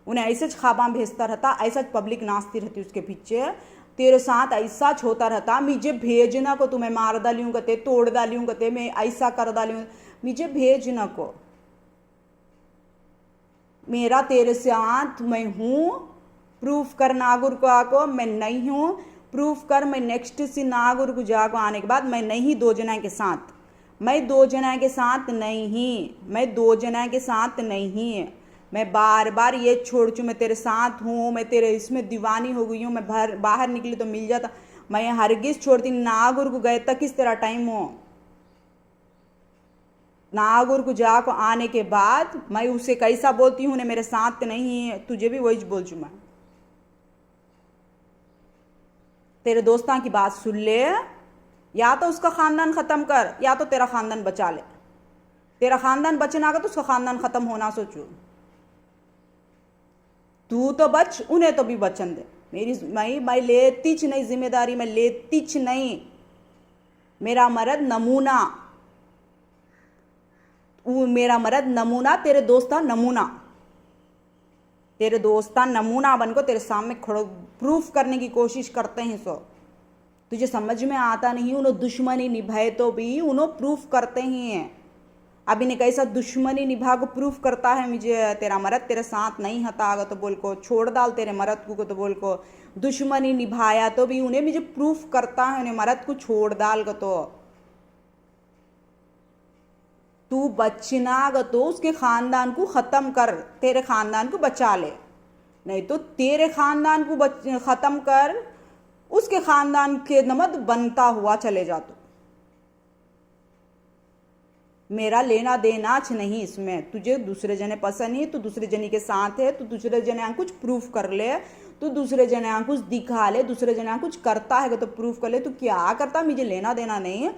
[SPEAKER 1] उन्हें ऐसे खाबा भेजता रहता, ऐसा पब्लिक नाचती रहती उसके पीछे, तेरे साथ ऐसा होता रहता। मुझे भेजना को तुम्हें मार डालियूँ कहते, तोड़ डालियूँ कहते, मैं ऐसा कर डालियूँ, मुझे भेजना को। मेरा तेरे साथ मैं हूँ, प्रूफ कर नागुर को आको मैं नहीं हूँ, प्रूफ कर। मैं नेक्स्ट से नागुर को जाको आने के बाद मैं नहीं 2 जना के साथ, मैं 2 जना के साथ नहीं, मैं 2 जना के साथ नहीं। मैं बार बार ये छोड़ चू मैं तेरे साथ हूँ, मैं तेरे इसमें दीवानी हो गई हूँ। मैं बाहर निकली तो मिल जाता, मैं हरगिज छोड़ती नागुर को गए तक किस तेरा टाइम हो। नागौर को जाको आने के बाद मैं उसे कैसा बोलती हूँ, मेरे साथ नहीं है, तुझे भी वही बोल चू मैं। तेरे दोस्तां की बात सुन ले, या तो उसका खानदान खत्म कर या तो तेरा खानदान बचा ले। तेरा खानदान बचना का तो उसका खानदान खत्म होना सोचो। तू तो बच, उन्हें तो भी बचन दे। मैं लेती च नहीं जिम्मेदारी, मैं लेती च नहीं। मेरा मर्द नमूना, मेरा मर्द नमूना, तेरे दोस्ता नमूना। तेरे दोस्ता नमूना बनकर तेरे सामने खड़ो प्रूफ करने की कोशिश करते हैं। सो तुझे समझ में आता नहीं, उन्होंने दुश्मनी निभाए तो भी उन्होंने प्रूफ करते ही हैं। अभी ने कैसा दुश्मनी निभा को प्रूफ करता है मुझे, तेरा मर्द तेरे साथ नहीं हता तो बोल को छोड़ डाल तेरे मर्द को तो बोल को दुश्मनी निभाया तो भी उन्हें मुझे प्रूफ करता है, उन्हें मर्द को छोड़ डाल को तो तू बचना ग तो उसके खानदान को खत्म कर, तेरे खानदान को बचा ले। नहीं तो तेरे खानदान को खत्म कर, उसके खानदान के नमद बनता हुआ चले जा। तो मेरा लेना देना नहीं इसमें। तुझे दूसरे जने पसंद नहीं, तू दूसरे जने के साथ है, तू दूसरे जने कुछ प्रूफ कर ले, तू दूसरे जने कुछ दिखा ले, दूसरे जने कुछ करता है तो प्रूफ कर ले। तू क्या करता, मुझे लेना देना नहीं है।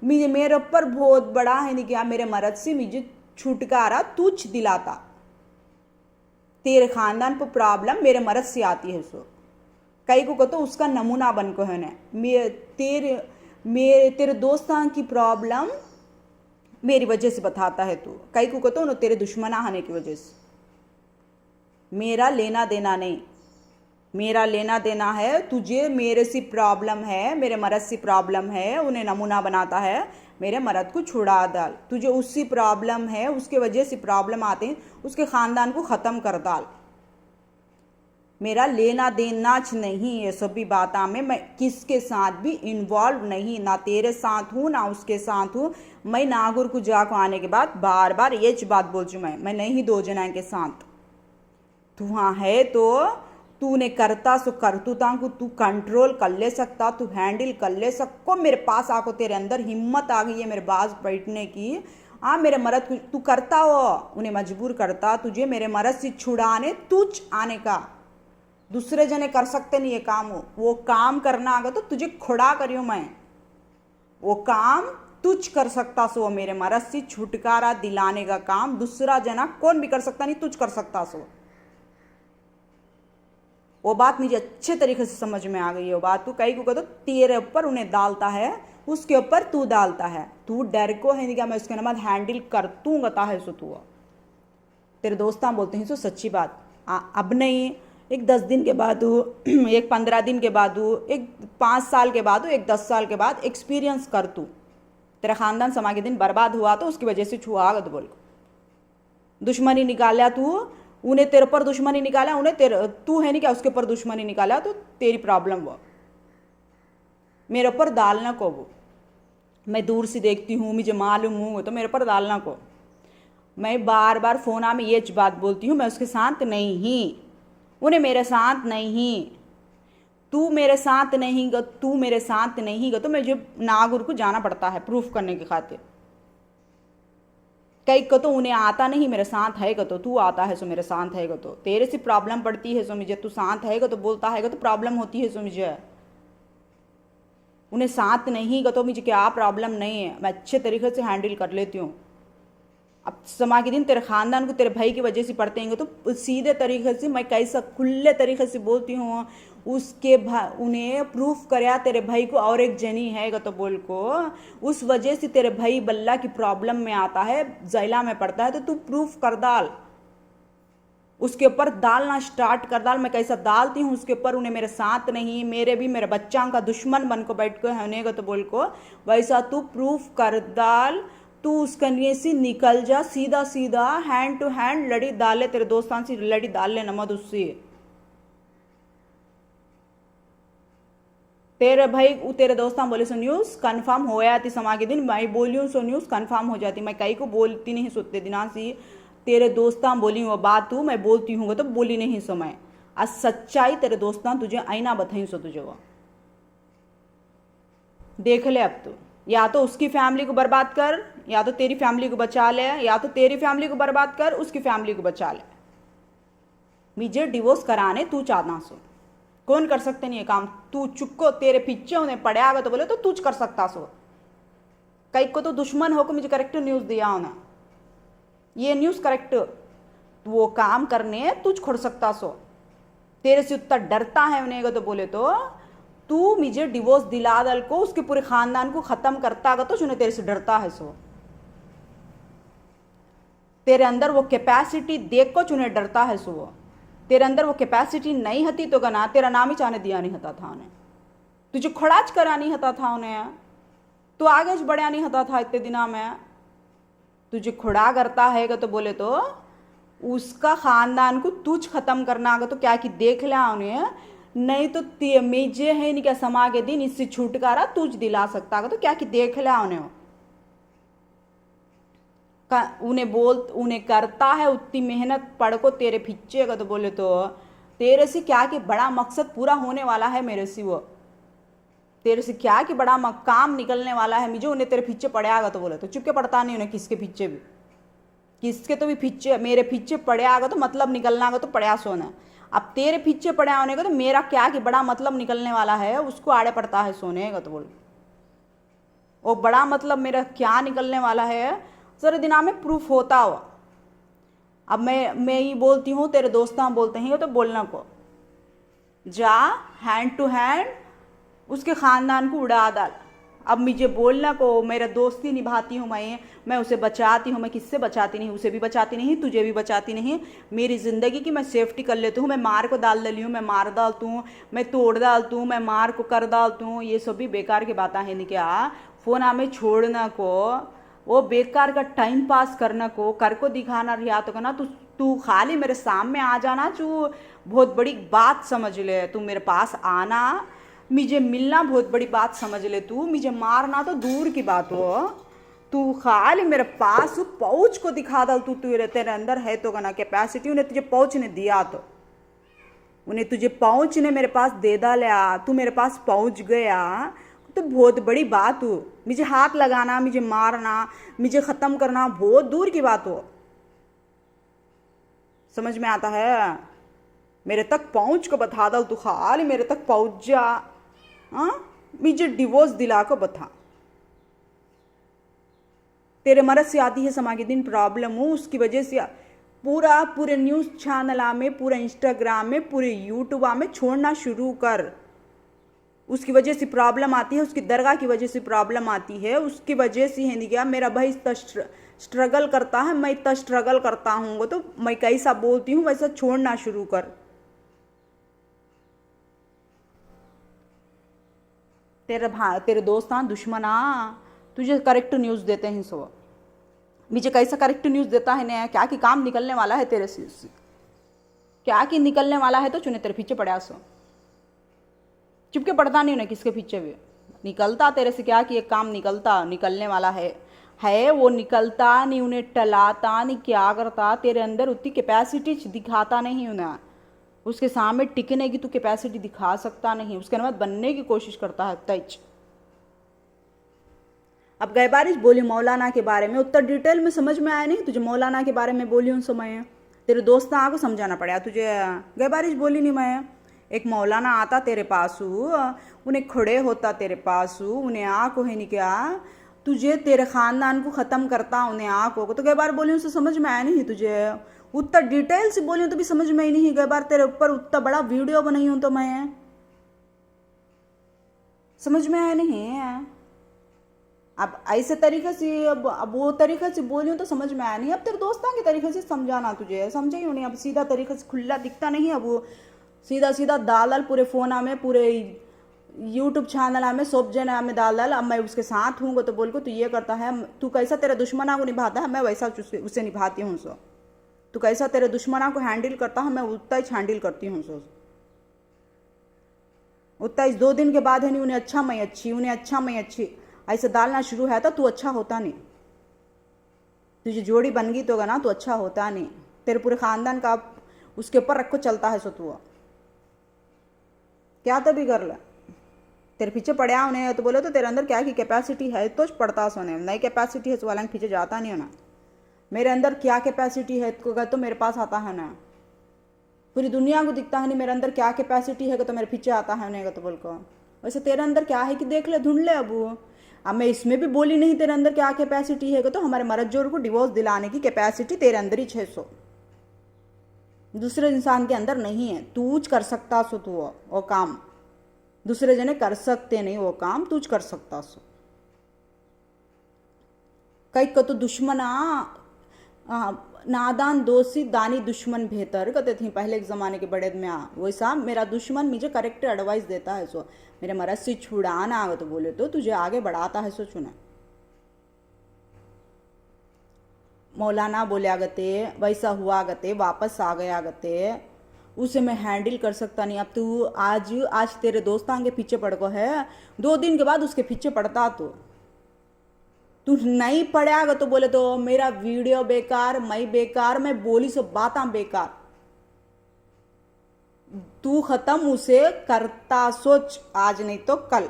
[SPEAKER 1] मुझे मेरे ऊपर बहुत बड़ा है नहीं क्या, मेरे मर्द से मुझे छुटकारा तुझ दिलाता। तेरे खानदान पर प्रॉब्लम मेरे मर्द से आती है। सो कई को तो उसका नमूना बन को है ना। तेरे दोस्तां की प्रॉब्लम मेरी वजह से बताता है तू, कई को तो तेरे दुश्मना होने की वजह से। मेरा लेना देना नहीं, मेरा लेना देना है तुझे। मेरे से प्रॉब्लम है, मेरे मर्द से प्रॉब्लम है, उन्हें नमूना बनाता है, मेरे मर्द को छुड़ा डाल। तुझे उससे प्रॉब्लम है, उसके वजह से प्रॉब्लम आते हैं, उसके खानदान को ख़त्म कर डाल। मेरा लेना देना नहीं ये सभी बातों में। मैं किसके साथ भी इन्वॉल्व नहीं, ना तेरे साथ हूँ ना उसके साथ हूँ। मैं नागौर को जाको आने के बाद बार बार ये बात बोल चुकी मैं नहीं दो जना के साथ। तू वहाँ है तो तूने करता सो करतूता को तू कंट्रोल कर ले सकता, तू हैंडल कर ले सको। मेरे पास आको तेरे अंदर हिम्मत आ गई है मेरे पास बैठने की। मेरे मर्द को तू करता हो, उन्हें मजबूर करता तुझे मेरे मर्द से छुड़ाने तुझ आने का। दूसरे जने कर सकते नहीं ये काम हो, वो काम करना आगा तो तुझे खुड़ा करियो मैं। वो काम तुझ कर सकता सो, मेरे मर्द से छुटकारा दिलाने का काम दूसरा जना कौन भी कर सकता नहीं, तुझ कर सकता सो। वो बात मुझे अच्छे तरीके से समझ में आ गई है। वो बात तू कहीं को तो तेरे ऊपर उन्हें डालता है, उसके ऊपर तू डालता है। तू डर को है नहीं क्या, मैं उसके नमद हैंडल कर दूंगा है सो तू। तेरे दोस्तां बोलते हैं सो सच्ची बात। अब नहीं, एक 10 दिन के बाद हो, एक 15 दिन के बाद हो, एक 5 साल के बाद हो, एक 10 साल के बाद एक्सपीरियंस कर तू। तेरा खानदान समा के दिन बर्बाद हुआ तो उसकी वजह से छुआ तो बोल दुश्मनी निकाला तू, उन्हें तेरे पर दुश्मनी निकाला, उन्हें तेरे तू है नहीं क्या उसके ऊपर दुश्मनी निकाला तो तेरी प्रॉब्लम वो। मेरे ऊपर डालना को वो, मैं दूर से देखती हूँ, मुझे मालूम हूँ तो मेरे ऊपर डालना को। मैं बार बार फोना में ये बात बोलती हूँ, मैं उसके साथ नहीं, उन्हें मेरे साथ नहीं। तू मेरे साथ नहीं गा, तू मेरे साथ नहीं गा तो मुझे नागौर को जाना पड़ता है प्रूफ करने की खातिर। कई को तो उन्हें आता नहीं मेरे साथ है तो तू आता है सो मेरे साथ है तो तेरे से प्रॉब्लम पड़ती है सो मुझे, तू साथ है तो बोलता है तो प्रॉब्लम होती है सो मुझे। उन्हें साथ नहीं गा तो मुझे क्या प्रॉब्लम नहीं है, मैं अच्छे तरीके से हैंडल कर लेती हूँ। अब समा के दिन तेरे खानदान को तेरे भाई की वजह से पढ़ते हैं तो सीधे तरीके से मैं कैसा खुले तरीके से बोलती हूँ। उसके उन्हें प्रूफ कराया तेरे भाई को और एक जनी है तो बोल को, उस वजह से तेरे भाई बल्ला की प्रॉब्लम में आता है, जैला में पड़ता है तो तू प्रूफ कर डाल, उसके ऊपर डालना स्टार्ट कर डाल। मैं कैसा डालती हूँ उसके ऊपर, उन्हें मेरे साथ नहीं, मेरे भी मेरे बच्चा का दुश्मन बन को बैठ को होने तो बोल को वैसा तू प्रूफ कर डाल। तू उसका लिए से निकल जा, सीधा सीधा हैंड टू हैंड लड़ी डाल ले, तेरे दोस्तान से लड़ी डाल ले नमद उससे। तेरे भाई तेरे दोस्तान बोले सो न्यूज़ कंफर्म हो जाती समा के दिन, मैं बोली सो न्यूज़ कंफर्म हो जाती। मैं कहीं को बोलती नहीं सोते दिना से, तेरे दोस्तान बोली वो बात तू मैं बोलती हूँ तो बोली नहीं सो मैं। आज सच्चाई तेरे दोस्तान तुझे आईना बताई सो तुझे वो देख ले। अब तो या तो उसकी फैमिली को बर्बाद कर, या तो तेरी फैमिली को बचा ले, या तो तेरी फैमिली को बर्बाद कर, उसकी फैमिली को बचा ले। मुझे डिवोर्स कराने तू चाहना सो, कौन कर सकते नहीं ये काम? तू चुपको तेरे पीछे उन्हें पड़े आगे तो बोले तो तुझ कर सकता सो। कई को तो दुश्मन होकर मुझे करेक्ट न्यूज़ दिया होना, ये न्यूज़ करेक्ट वो काम करने तुझ खोड़ सकता सो। तेरे से उतना डरता है उन्हें तो बोले तो तू मुझे डिवोर्स दिला दल को, उसके पूरे खानदान को खत्म करता अगर तो उन्हें तेरे से डरता है सो। तेरे अंदर वो कैपेसिटी देख को उन्हें डरता है सो। तेरे अंदर वो कैपेसिटी नहीं हती तो गना तेरा नाम ही चाहने दिया नहीं हता था उन्हें, तुझे खड़ाच करा नहीं हता था उन्हें, तू आगे बढ़िया नहीं हता था इतने दिना में। तुझे खुड़ा करता है तो बोले तो उसका खानदान को तुझ खत्म करना आगे तो क्या कि देख लिया उन्हें, नहीं तो मेजे है नहीं क्या समा के दिन इससे छुटकारा तुझ दिला सकता है तो क्या कि देख लिया उन्हें। उन्हें बोल उन्हें करता है उतनी मेहनत पढ़ को तेरे पीछे का तो बोले तो तेरे से क्या कि बड़ा मकसद पूरा होने वाला है मेरे से, वो तेरे से क्या कि बड़ा काम निकलने वाला है। मुझे उन्हें तेरे पीछे पड़ेगा तो बोले तो चुपके पड़ता नहीं उन्हें, किसके पीछे भी, किसके तो भी पीछे मेरे पीछे पड़ेगा तो मतलब निकलना का तो पड़ा सोना। अब तेरे पीछे पड़े होने का तो मेरा क्या कि बड़ा मतलब निकलने वाला है, उसको आड़े पड़ता है सोने का तो बोल। वो बड़ा मतलब मेरा क्या निकलने वाला है सारे दिना में प्रूफ होता हो। अब मैं ही बोलती हूँ, तेरे दोस्त बोलते हैं तो बोलना को जा हैंड टू हैंड उसके खानदान को उड़ा डाल। अब मुझे बोलना को मेरा दोस्ती निभाती हूँ मैं उसे बचाती हूँ, मैं किससे बचाती नहीं, उसे भी बचाती नहीं, तुझे भी बचाती नहीं। मेरी ज़िंदगी की मैं सेफ्टी कर लेती हूँ। मैं मार को डाल डली हूँ, मैं मार डालती हूँ, मैं तोड़ डालती हूँ, मैं मार को कर डालती हूँ। ये सब भी बेकार की बातें हैं नहीं क्या। फ़ोन हमें छोड़ना को, वो बेकार का टाइम पास करना को, कर को दिखाना रिया तो करना। तू खाली मेरे सामने आ जाना, तू बहुत बड़ी बात समझ ले। तू मेरे पास आना, मुझे मिलना बहुत बड़ी बात समझ ले। तू मुझे मारना तो दूर की बात हो, तू खाली मेरे पास पहुँच को दिखा दल। तू तेरे अंदर है तो ना कैपेसिटी, उन्हें तुझे पहुँचने दिया तो उन्हें तुझे पहुँचने मेरे पास दे डाला, तू मेरे पास पहुँच गया तो बहुत बड़ी बात हो। मुझे हाथ लगाना, मुझे मारना, मुझे ख़त्म करना बहुत दूर की बात हो। समझ में आता है? मेरे तक पहुँच को बता दल, तू खाली मेरे तक पहुँच जा। हाँ, मुझे डिवोर्स दिला को बता। तेरे मरद से आती है समा के दिन प्रॉब्लम हो, उसकी वजह से पूरे न्यूज़ चैनल में, पूरे इंस्टाग्राम में, पूरे यूट्यूब में छोड़ना शुरू कर। उसकी वजह से प्रॉब्लम आती है, उसकी दरगाह की वजह से प्रॉब्लम आती है, उसकी वजह से है नहीं क्या। मेरा भाई इतना स्ट्रगल करता है, मैं इतना स्ट्रगल करता हूँ तो मैं कैसा बोलती हूँ वैसा छोड़ना शुरू कर। तेरे दोस्त दुश्मन तुझे करेक्ट न्यूज़ देते हैं। सो मुझे कैसा करेक्ट न्यूज़ देता है ना, क्या कि काम निकलने वाला है तेरे से, क्या कि निकलने वाला है तो चुने तेरे पीछे पड़ा सो। चुपके पड़ता नहीं उन्हें किसके पीछे भी निकलता तेरे से, क्या कि एक काम निकलने वाला है वो निकलता नहीं, उन्हें टलाता नहीं, क्या करता तेरे अंदर उतनी कैपेसिटी दिखाता नहीं उन्हें। उसके सामने टिकने की तू कैपेसिटी दिखा सकता नहीं, उसके नमत बनने की कोशिश करता है तज। अब गए बारिश बोली मौलाना के बारे में, उतना डिटेल में समझ में आया नहीं तुझे। मौलाना के बारे में बोली उन समय तेरे दोस्त को समझाना पड़ा तुझे। गए बारिश बोली नहीं मैं, एक मौलाना आता तेरे पास, उन्हें खड़े होता तेरे पास, उन्हें आँख है नहीं क्या तुझे तेरे खानदान को ख़त्म करता उन्हें आँख हो। तो कई बार बोली उनसे समझ में आया नहीं तुझे, उतना डिटेल से बोली तो भी समझ में ही नहीं। कई बार तेरे ऊपर उतना बड़ा वीडियो बनाई हूँ तो मैं समझ में आया नहीं। अब ऐसे तरीके से अब वो तरीके से बोली हूँ तो समझ में आया नहीं। अब तेरे दोस्तों के तरीके से समझाना तुझे, समझे ही नहीं। अब सीधा तरीके से खुला दिखता नहीं, अब वो सीधा डाल पूरे फ़ोन में, पूरे यूट्यूब चैनल में, सब जन में डाल। अब मैं उसके साथ हूँ तो बोल को तू ये करता है, तू कैसा तेरे दुश्मना को निभाता है मैं वैसा उससे निभाती हूँ। सो तू कैसा तेरे दुश्मना को हैंडल करता हूँ मैं उतना ही हैंडल करती हूँ। सो उतना इस 2 दिन के बाद है नहीं, उन्हें अच्छा मैं अच्छी, उन्हें अच्छा मैं अच्छी ऐसे डालना शुरू है तो तू अच्छा होता नहीं। तुझे जोड़ी बन गई तो ना तू अच्छा होता नहीं। तेरे पूरे ख़ानदान का उसके ऊपर रखो चलता है। सो तू क्या तभी कर ले, तेरे पीछे पड़ा होने तो बोले तो तेरे अंदर क्या की कैपेसिटी है तो पड़ता सोने नई कैपेसिटी है तो वाला पीछे जाता नहीं होना। मेरे अंदर क्या कैपेसिटी है तो मेरे पास आता है ना। पूरी दुनिया को दिखता है नहीं मेरे अंदर क्या कैपेसिटी है तो मेरे पीछे आता है नहीं तो बोल को। वैसे तेरे अंदर क्या है कि देख ले, ढूंढ ले। अब मैं इसमें भी बोली नहीं तेरे अंदर क्या कैपेसिटी है तो हमारे मरद जोर को डिवोर्स दिलाने की कैपेसिटी तेरे अंदर ही 600 दूसरे इंसान के अंदर नहीं है। तूच कर सकता सो तू वो काम, दूसरे जने कर सकते नहीं वो काम, तूच कर सकता सो। कई को तो दुश्मना नादान दोषी दानी दुश्मन बेहतर कहते थे पहले के ज़माने के बड़े में। वैसा मेरा दुश्मन मुझे करेक्ट एडवाइस देता है सो मेरे मरद से छुड़ाना आगे तो बोले तो तुझे आगे बढ़ाता है सो चुना। मौलाना बोले आगते वैसा हुआ आगते वापस आ गया आगते उसे मैं हैंडल कर सकता नहीं। अब तू आज तेरे दोस्तान के पीछे पड़ को है, 2 दिन के बाद उसके पीछे पड़ता तो तू नहीं पड़ेगा तो बोले तो मेरा वीडियो बेकार, मैं बेकार, मैं बोली सब बातें बेकार। तू खत्म उसे करता सोच आज नहीं तो कल।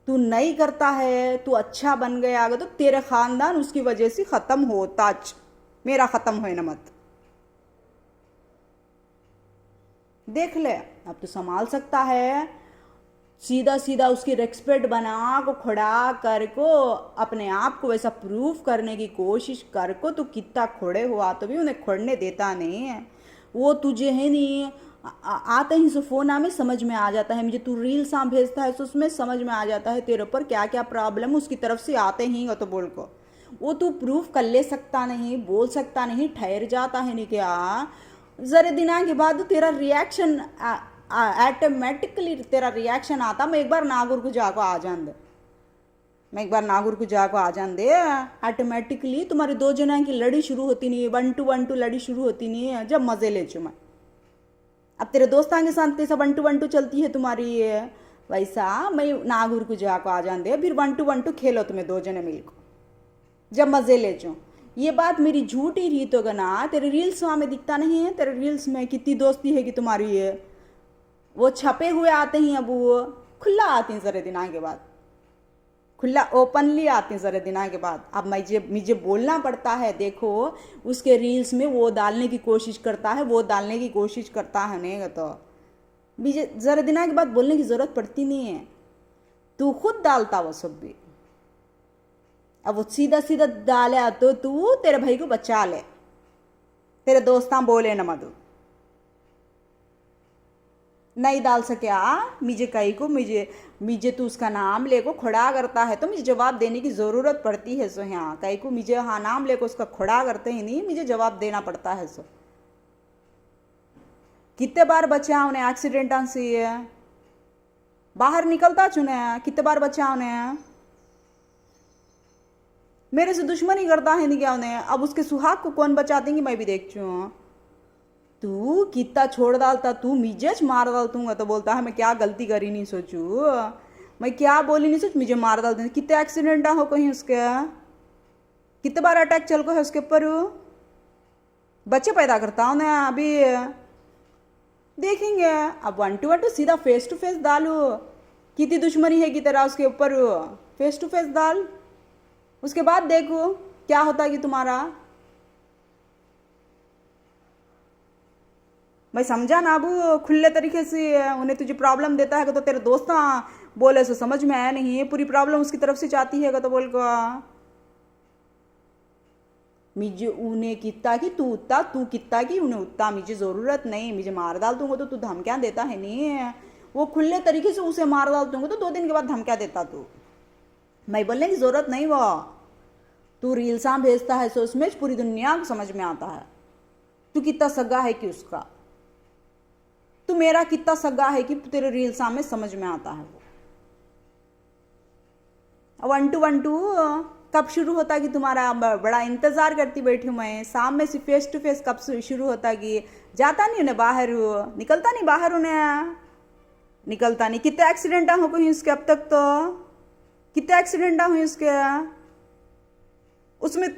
[SPEAKER 1] तू नहीं करता है, तू अच्छा बन गया तो तेरे खानदान उसकी वजह से खत्म होता, मेरा खत्म होए न मत। देख ले अब तू संभाल सकता है। सीधा सीधा उसकी रेस्पेक्ट बना को खड़ा कर को अपने आप को वैसा प्रूफ करने की कोशिश कर को तू कितना खोड़े हुआ तो भी उन्हें खोड़ने देता नहीं है। वो तुझे है नहीं आते ही सो फोन में समझ में आ जाता है। मुझे तू रील सा भेजता है तो उसमें समझ में आ जाता है तेरे ऊपर क्या क्या प्रॉब्लम उसकी तरफ से आते ही तो बोल को वो तू प्रूफ कर ले सकता नहीं, बोल सकता नहीं, ठहर जाता है नहीं क्या। जरे दिनों के बाद तेरा रिएक्शन ऑटोमेटिकली तेरा रिएक्शन आता मैं एक बार नागुर को जाको आ जान दे, मैं एक बार नागुर को जाको आ जान दे। ऑटोमेटिकली तुम्हारे 2 जना की लड़ी शुरू होती नहीं है, 1 to 1 लड़ी शुरू होती नहीं है। जब मजे ले चु मैं अब तेरे दोस्तां के साथ कैसा 1 to 1 चलती है तुम्हारी वैसा मैं नागुर को जाको आ जान दे, फिर 1 to 1 खेलो तुम्हें 2 जने मिलकर जब मजे ले चो। ये बात मेरी झूठी रही तो गना तेरे रील्स में दिखता नहीं है। तेरे रील्स में कितनी दोस्ती है कि तुम्हारी है वो छपे हुए आते हैं, अब वो खुला आते हैं जरे दिना के बाद, खुला ओपनली आते हैं जरे दिना के बाद। अब मुझे बोलना पड़ता है। देखो उसके रील्स में वो डालने की कोशिश करता है, वो डालने की कोशिश करता है नहीं तो मुझे जरा दिना के बाद बोलने की ज़रूरत पड़ती नहीं है। तू खुद डालता वो सब भी। अब वो सीधा सीधा डाले तो तू तेरे भाई को बचा ले, तेरे दोस्तां बोले न मधु नहीं डाल सके मुझे कहीं को मुझे तू उसका नाम लेको खड़ा करता है तो मुझे जवाब देने की ज़रूरत पड़ती है। सो हाँ कहीं को मुझे हाँ नाम लेको उसका खड़ा करते ही नहीं, मुझे जवाब देना पड़ता है। सो कितने बार बचा उन्हें एक्सीडेंट से बाहर निकलता चुने, कितने बार बचा उन्हें मेरे से दुश्मनी करता है नहीं क्या उन्हें। अब उसके सुहाग को कौन बचा देंगी मैं भी देख चू। तू कितना छोड़ डालता, तू मुझे मार डालतूंगा तो बोलता है मैं क्या गलती करी नहीं सोचू, मैं क्या बोली नहीं सोच मुझे मार डाल दूँ। कितने एक्सीडेंट हो कहीं उसके, कितने बार अटैक चल को है उसके ऊपर, बच्चे पैदा करता हूँ ना अभी देखेंगे। अब 1 to 1 सीधा फेस टू फेस डालू, कितनी दुश्मनी है कि तेरा उसके ऊपर, फेस टू फेस डाल, उसके बाद देखो क्या होता है कि तुम्हारा। मैं समझा ना अब खुले तरीके से उन्हें तुझे प्रॉब्लम देता है तो तेरे दोस्त बोले सो समझ में आया नहीं, पूरी प्रॉब्लम उसकी तरफ से चाहती है तो बोल को मुझे उन्हें कितना कि तू उतना, तू कितना कि उन्हें उतना, मुझे ज़रूरत नहीं, मुझे मार डाल दूंगा तो तू धमकियाँ देता है नहीं। वो खुले तरीके से उसे मार डाल दूंगा तो 2 दिन के बाद धमकियाँ देता तू। मैं बोलने की ज़रूरत नहीं, वो तू रील्सा भेजता है सो उसमें पूरी दुनिया को समझ में आता है तू कितना सगा है कि उसका, तू मेरा कितना सगा है कि तेरे रील्सा में समझ में आता है। वो 1 to 1 कब शुरू होता कि तुम्हारा बड़ा इंतजार करती बैठी हूँ मैं, शाम में से फेस टू फेस कब शुरू होता कि जाता नहीं उन्हें बाहर, निकलता नहीं बाहर, उन्हें निकलता नहीं। कितने एक्सीडेंट हो कहीं उसके अब तक, तो कितने एक्सीडेंट हुए उसके, उसमें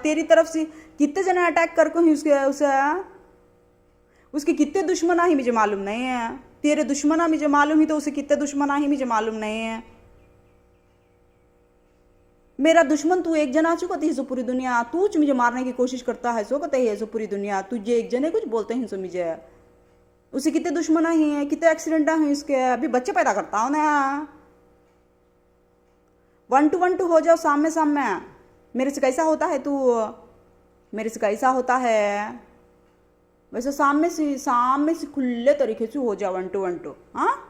[SPEAKER 1] तेरी तरफ से कितने जने अटैक कर को ही उसके, उसे उसके कितने दुश्मन ही मुझे मालूम नहीं है। तेरे दुश्मना मुझे मालूम ही तो उसे कितने दुश्मना ही मुझे मालूम नहीं है। मेरा दुश्मन तू एक जना चुका थी सो पूरी दुनिया, तू मुझे मारने की कोशिश करता है सो कहते है सो पूरी दुनिया, तुझे एक जने कुछ बोलते हैं सो मुझे। उसे कितने दुश्मना ही है, कितने एक्सीडेंट हैं इसके, अभी बच्चे पैदा करता हूं ना। 1 to 1 हो जाओ सामने सामने। मेरे से कैसा होता है तू, मेरे से कैसा होता है वैसे सामने से खुले तरीके से हो जाओ 1 to 1। हाँ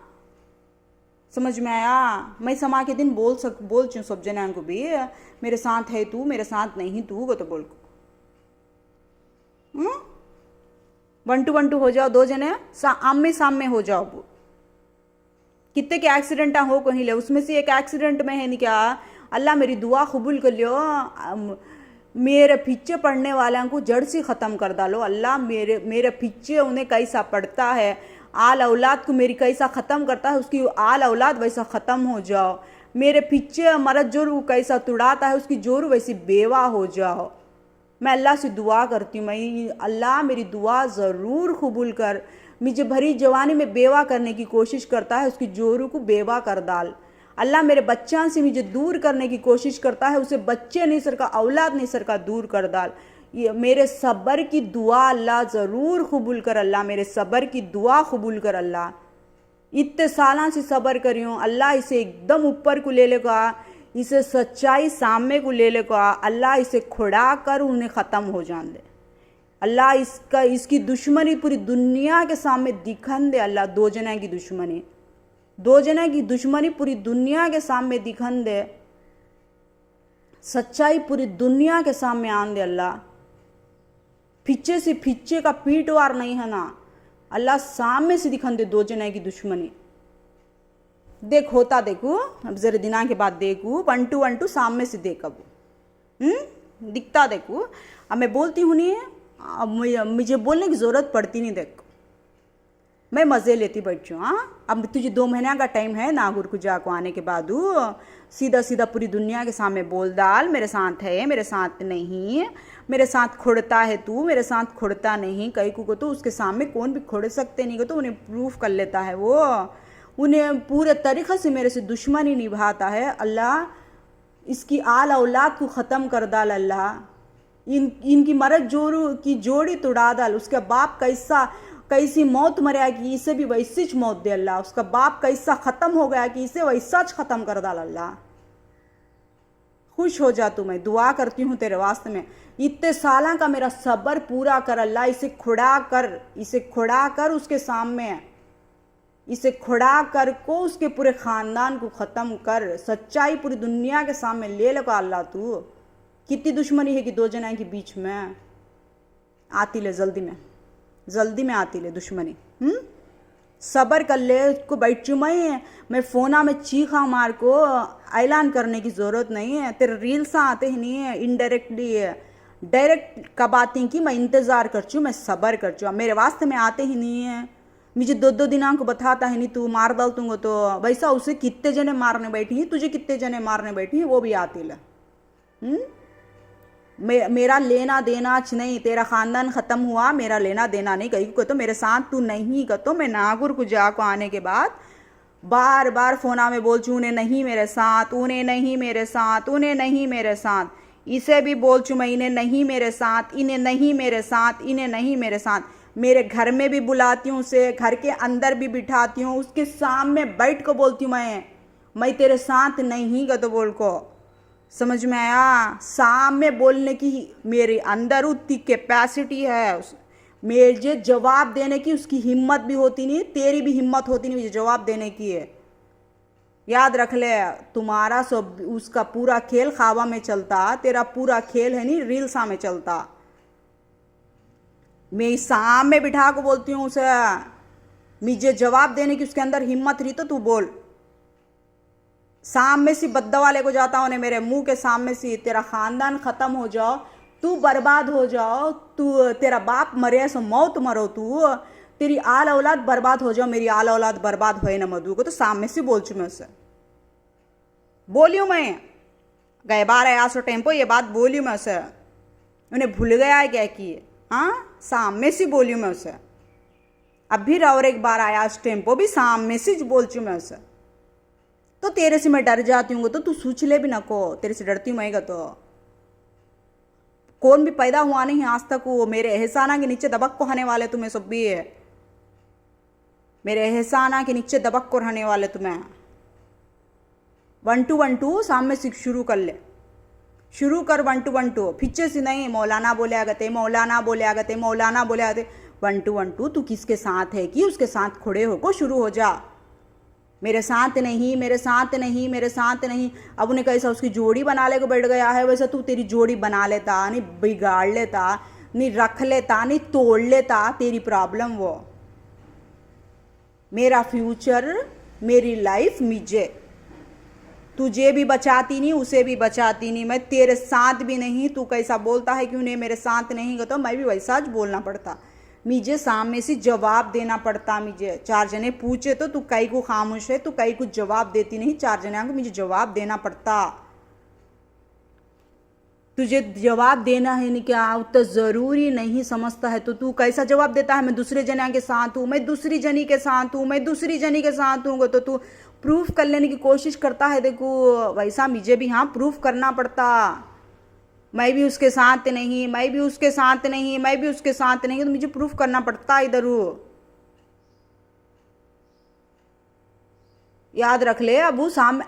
[SPEAKER 1] समझ में आया। मैं समा के दिन बोल चूँ सब जना को भी, मेरे साथ है तू, मेरे साथ नहीं तू वो तो बोल को। 1 to 1 हो जाओ, 2 जने आमने सामने हो जाओ। कितने के एक्सीडेंट हो कहीं ले, उसमें से एक एक्सीडेंट में है नहीं क्या, अल्लाह मेरी दुआ कबूल कर लियो, मेरे पीछे पड़ने वालों को जड़ से ख़त्म कर डालो अल्लाह। मेरे पीछे उन्हें कैसा पड़ता है, आल औलाद को मेरी कैसा ख़त्म करता है, उसकी आल औलाद वैसा ख़त्म हो जाओ। मेरे पीछे मरद जोरू कैसा तुड़ाता है, उसकी जोरू वैसी बेवा हो जाओ। मैं अल्लाह से दुआ करती हूँ, मैं अल्लाह मेरी दुआ ज़रूर कबूल कर। मुझे भरी जवानी में बेवा करने की कोशिश करता है, उसकी जोरू को बेवा कर डाल। अल्लाह मेरे बच्चों से मुझे दूर करने की कोशिश करता है, उसे बच्चे नहीं सर का, औलाद नहीं सर का दूर कर डाल। ये मेरे सब्र की दुआ अल्लाह ज़रूर कबूल कर। अल्लाह मेरे सब्र की दुआ कबूल कर। अल्लाह इतने सालों से सब्र करी हूँ, अल्लाह इसे एकदम ऊपर को ले लेगा, इसे सच्चाई सामने को ले लेगा। अल्लाह इसे खुड़ा कर उन्हें ख़त्म हो जान दे। अल्लाह इसकी दुश्मनी पूरी दुनिया के सामने दिखन दे। अल्लाह 2 जना की दुश्मनी, 2 जना की दुश्मनी पूरी दुनिया के सामने दिखन दे। सच्चाई पूरी दुनिया के सामने आन दे। अल्लाह पीछे से पीछे का पीटवार नहीं है ना, अल्लाह सामने से दिखन दे 2 जना की दुश्मनी। देख होता देखो, अब जरा दिना के बाद देखू 1 to 1 सामने से देख। अब दिखता देखो। अब मैं बोलती हूँ नहीं, अब मुझे बोलने की ज़रूरत पड़ती नहीं। देख मैं मज़े लेती बैठी हूँ। हाँ अब तुझे 2 महीना का टाइम है नागुर को जाको आने के बाद सीधा सीधा पूरी दुनिया के सामने बोल डाल, मेरे साथ है, मेरे साथ नहीं, मेरे साथ खुड़ता है तू, मेरे साथ खुड़ता नहीं। कई को तो उसके सामने कौन भी खुड़ सकते नहीं को तो उन्हें प्रूफ कर लेता है वो, उन्हें पूरे तरीक़े से मेरे से दुश्मनी निभाता है। अल्लाह इसकी आल औलाद को ख़त्म कर डाल। अल्लाह इनकी मरद जोरू की जोड़ी तुड़ा डाल। उसका बाप कैसी मौत मरा कि इसे भी वैसी च मौत दे। अल्लाह उसका बाप कैसा ख़त्म हो गया कि इसे वैसा च ख़त्म कर डाल। अल्लाह खुश हो जा तू, मैं दुआ करती हूँ तेरे वास्ते में। इतने सालों का मेरा सब्र पूरा कर अल्लाह। इसे खुड़ा कर उसके सामने, इसे खुड़ा कर को उसके पूरे ख़ानदान को ख़त्म कर। सच्चाई पूरी दुनिया के सामने ले लगा अल्लाह। तू कितनी दुश्मनी है कि 2 जना के बीच में आती ले, जल्दी में आती ले दुश्मनी। सब्र कर ले को बैठ चू। मैं फ़ोना में चीखा मार को ऐलान करने की ज़रूरत नहीं है। तेरे रील्स आते ही नहीं है, इनडायरेक्टली डायरेक्ट कब आती कि मैं इंतज़ार कर चूँ, मैं सब्र कर चूँ। मेरे वास्ते में आते ही नहीं है, मुझे 2 दिनों को बताता है नहीं तू मार डाल दूंगा। तो वैसा उसे कितने जने मारने बैठी हैं, तुझे कितने जने मारने बैठी हैं वो भी आती ले। मेरा लेना देना नहीं, तेरा ख़ानदान ख़त्म हुआ, मेरा लेना देना नहीं। कहीं को तो मेरे साथ तू नहीं का तो मैं नागुर को जाको आने के बाद बार बार फ़ोना में बोल चूँ उन्हें नहीं मेरे साथ, उन्हें नहीं मेरे साथ, उन्हें नहीं मेरे साथ। इसे भी बोल चूँ मैं इन्हें नहीं मेरे साथ, इन्हें नहीं मेरे साथ, इन्हें नहीं मेरे साथ। मेरे घर में भी बुलाती हूँ उसे, घर के अंदर भी बिठाती हूँ, उसके सामने बैठ को बोलती हूँ मैं तेरे साथ नहीं का तो बोल को। समझ में आया। सामने बोलने की मेरे अंदर उतनी कैपेसिटी है, मुझे जवाब देने की उसकी हिम्मत भी होती नहीं, तेरी भी हिम्मत होती नहीं मुझे जवाब देने की है। याद रख ले, तुम्हारा सब उसका पूरा खेल ख्वाबा में चलता, तेरा पूरा खेल है नहीं रील्सा में चलता। मैं सामने बिठा को बोलती हूँ उसे, मुझे जवाब देने की उसके अंदर हिम्मत रही तो तू बोल। सामने से बद्दवा ले को जाता हूँ मेरे मुंह के सामने से, तेरा ख़ानदान ख़त्म हो जाओ, तू बर्बाद हो जाओ, तू तेरा बाप मरे सो मौत मरो, तू तेरी आल औलाद बर्बाद हो जाओ, मेरी आल औलाद बर्बाद होए ना मधु को। तो सामने से बोल चू मैं उसे, बोलियो मैं गए बार आया सो टेम्पो ये बात बोलियो मैं उसे, उन्हें भूल गया है क्या कि हाँ सामने से बोलियो मैं उसे। अब भी और एक बार आया उस टेम्पो भी सामने से बोल चू मैं उसे, तो तेरे से मैं डर जाती हूँ तो तू सोच ले भी ना को, तेरे से डरती हूँ मैं तो कौन भी पैदा हुआ नहीं आज तक वो मेरे एहसाना के नीचे दबक को रहने वाले तुम्हें सब भी है, मेरे एहसाना के नीचे दबक को रहने वाले तुम्हें। 1 2 1 2 सामने से शुरू कर ले, शुरू कर 1 2 1 2, पीछे से नहीं मौलाना बोले आगते, मौलाना बोले आगते, मौलाना बोले आगते। 1 2 1 2 तू किसके साथ है कि उसके साथ खड़े होकर शुरू हो जा। मेरे साथ नहीं, मेरे साथ नहीं, मेरे साथ नहीं। अब उन्हें कैसा उसकी जोड़ी बना ले को बैठ गया है, वैसा तू तेरी जोड़ी बना लेता, नहीं बिगाड़ लेता, नहीं रख लेता, नहीं तोड़ लेता, तेरी प्रॉब्लम वो। मेरा फ्यूचर, मेरी लाइफ मुझे, तुझे भी बचाती नहीं, उसे भी बचाती नहीं, मैं तेरे साथ भी नहीं। तू कैसा बोलता है कि उन्हें मेरे साथ नहीं, तो मैं भी वैसा ज बोलना पड़ता, मुझे सामने से जवाब देना पड़ता। मुझे 4 जने पूछे तो तू कई को खामोश है, तू कई को जवाब देती नहीं, 4 जने को मुझे जवाब देना पड़ता। तुझे जवाब देना है नहीं क्या, उतना जरूरी नहीं समझता है तो तू कैसा जवाब देता है, मैं दूसरे जने के साथ हूँ, मैं दूसरी जनी के साथ हूँ, मैं दूसरी जनी के साथ हूँ, तो तू प्रूफ कर लेने की कोशिश करता है। देखो वैसा मुझे भी हाँ प्रूफ करना पड़ता, मैं भी उसके साथ नहीं, मैं भी उसके साथ नहीं, मैं भी उसके साथ नहीं, तो मुझे प्रूफ करना पड़ता इधर। याद रख ले, अब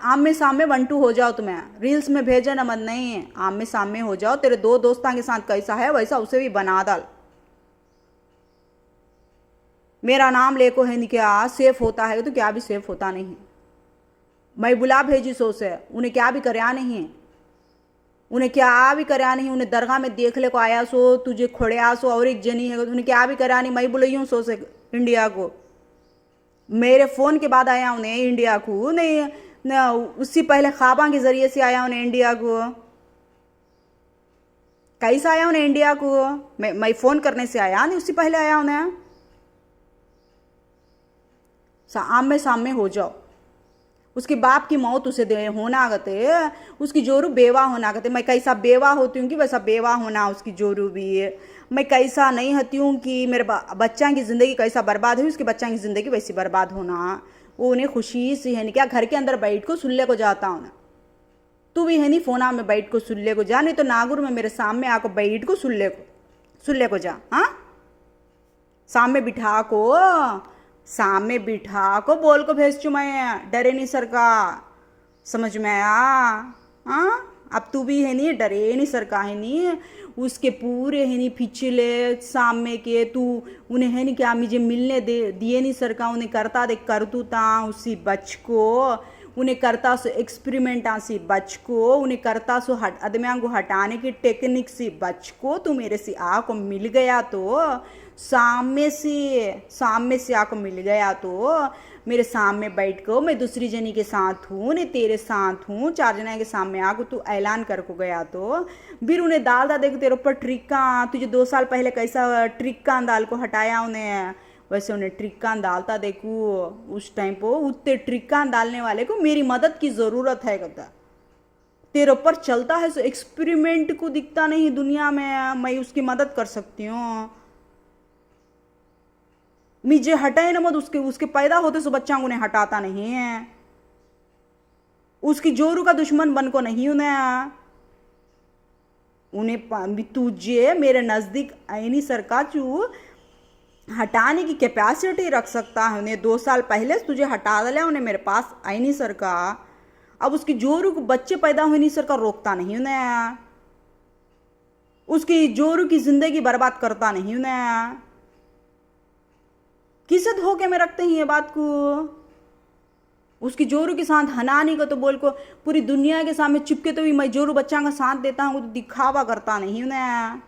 [SPEAKER 1] आमने सामने 1 2 हो जाओ, तुम्हें रील्स में भेजा न मत नहीं, आमने सामने हो जाओ। तेरे 2 दोस्तों के साथ कैसा है वैसा उसे भी बना डाल। मेरा नाम लेको है नहीं क्या सेफ होता है, तो क्या भी सेफ होता नहीं। मैं बुला भेजी सो से, उन्हें क्या भी करया नहीं, उन्हें क्या भी करया नहीं। उन्हें दरगाह में देख ले को आया सो, तुझे खोड़या सो और एक जनी है, उन्हें क्या भी करया नहीं। मैं बुलाई हूँ सो से इंडिया को, मेरे फ़ोन के बाद आया उन्हें इंडिया को, नहीं न उससे पहले ख्वाबा के ज़रिए से आया उन्हें इंडिया को। कैसा आया उन्हें इंडिया को, मैं फ़ोन करने से आया नहीं, उससे पहले आया उन्हें। आमने सामने हो जाओ। उसके बाप की मौत उसे दे होना गते, उसकी जोरू बेवा होना गते। मैं कैसा बेवा होती हूँ कि वैसा बेवा होना उसकी जोरू भी है। मैं कैसा नहीं होती हूँ कि मेरे बच्चा की ज़िंदगी कैसा बर्बाद हुई, उसके बच्चा की ज़िंदगी वैसी बर्बाद होना। वो उन्हें खुशी से है नहीं क्या, घर के अंदर बैठ को सुनने को जाता हूँ ना। तू भी है नहीं फोना में बैठ को सुनने को जा, नहीं तो नागुर में मेरे सामने आको बैठ को सुनने को जा। हाँ सामने बिठा को बोल को भेज चू मैं, डरे नहीं सर का, समझ में आया। हाँ अब तू भी है नहीं डरे नहीं सर का है नहीं, उसके पूरे है नहीं पिछले सामने के तू उन्हें है नहीं क्या मुझे मिलने दिए नहीं सर का। उन्हें करता देख कर तू ता उसी बच को, उन्हें करता सो एक्सपेरिमेंट सी बच को, उन्हें करता सो आदमियों को हटाने की टेक्निक सी बच को। तू मेरे से आको मिल गया तो सामने से आको मिल गया तो मेरे सामने बैठ को मैं दूसरी जनी के साथ हूँ, नहीं तेरे साथ हूँ, 4 जना के सामने आको तू ऐलान कर को गया तो फिर उन्हें दाल दा देख तेरे ऊपर ट्रिक्का, तुझे 2 साल पहले कैसा ट्रिक्का दाल को हटाया उन्हें, वैसे उन्हें ट्रिक्का डालता देखू। उस टाइम पर उतने ट्रिक्का डालने वाले को मेरी मदद की ज़रूरत है। कहता तेरे ऊपर चलता है सो एक्सपेरिमेंट को दिखता नहीं दुनिया में, मैं उसकी मदद कर सकती हूँ। मुझे हटाए ना मत, उसके पैदा होते सो बच्चा उन्हें हटाता नहीं है, उसकी जोरू का दुश्मन बन को नहीं उन्हें तुझे मेरे नज़दीक ऐनी सरकार चू हटाने की कैपेसिटी रख सकता है। उन्हें 2 साल पहले तुझे हटा दिया, उन्हें मेरे पास आई नहीं सर का। अब उसकी जोरू को बच्चे पैदा हुए नहीं सर का रोकता नहीं उन्हें, उसकी जोरू की जिंदगी बर्बाद करता नहीं उन्हें। किसे धोखे में रखते हैं ये बात को, उसकी जोरू के साथ हनानी को तो बोल को पूरी दुनिया के सामने चिपके तो भी मैं जोरू बच्चा का साथ देता हूँ, तो दिखावा करता नहीं उन्हें।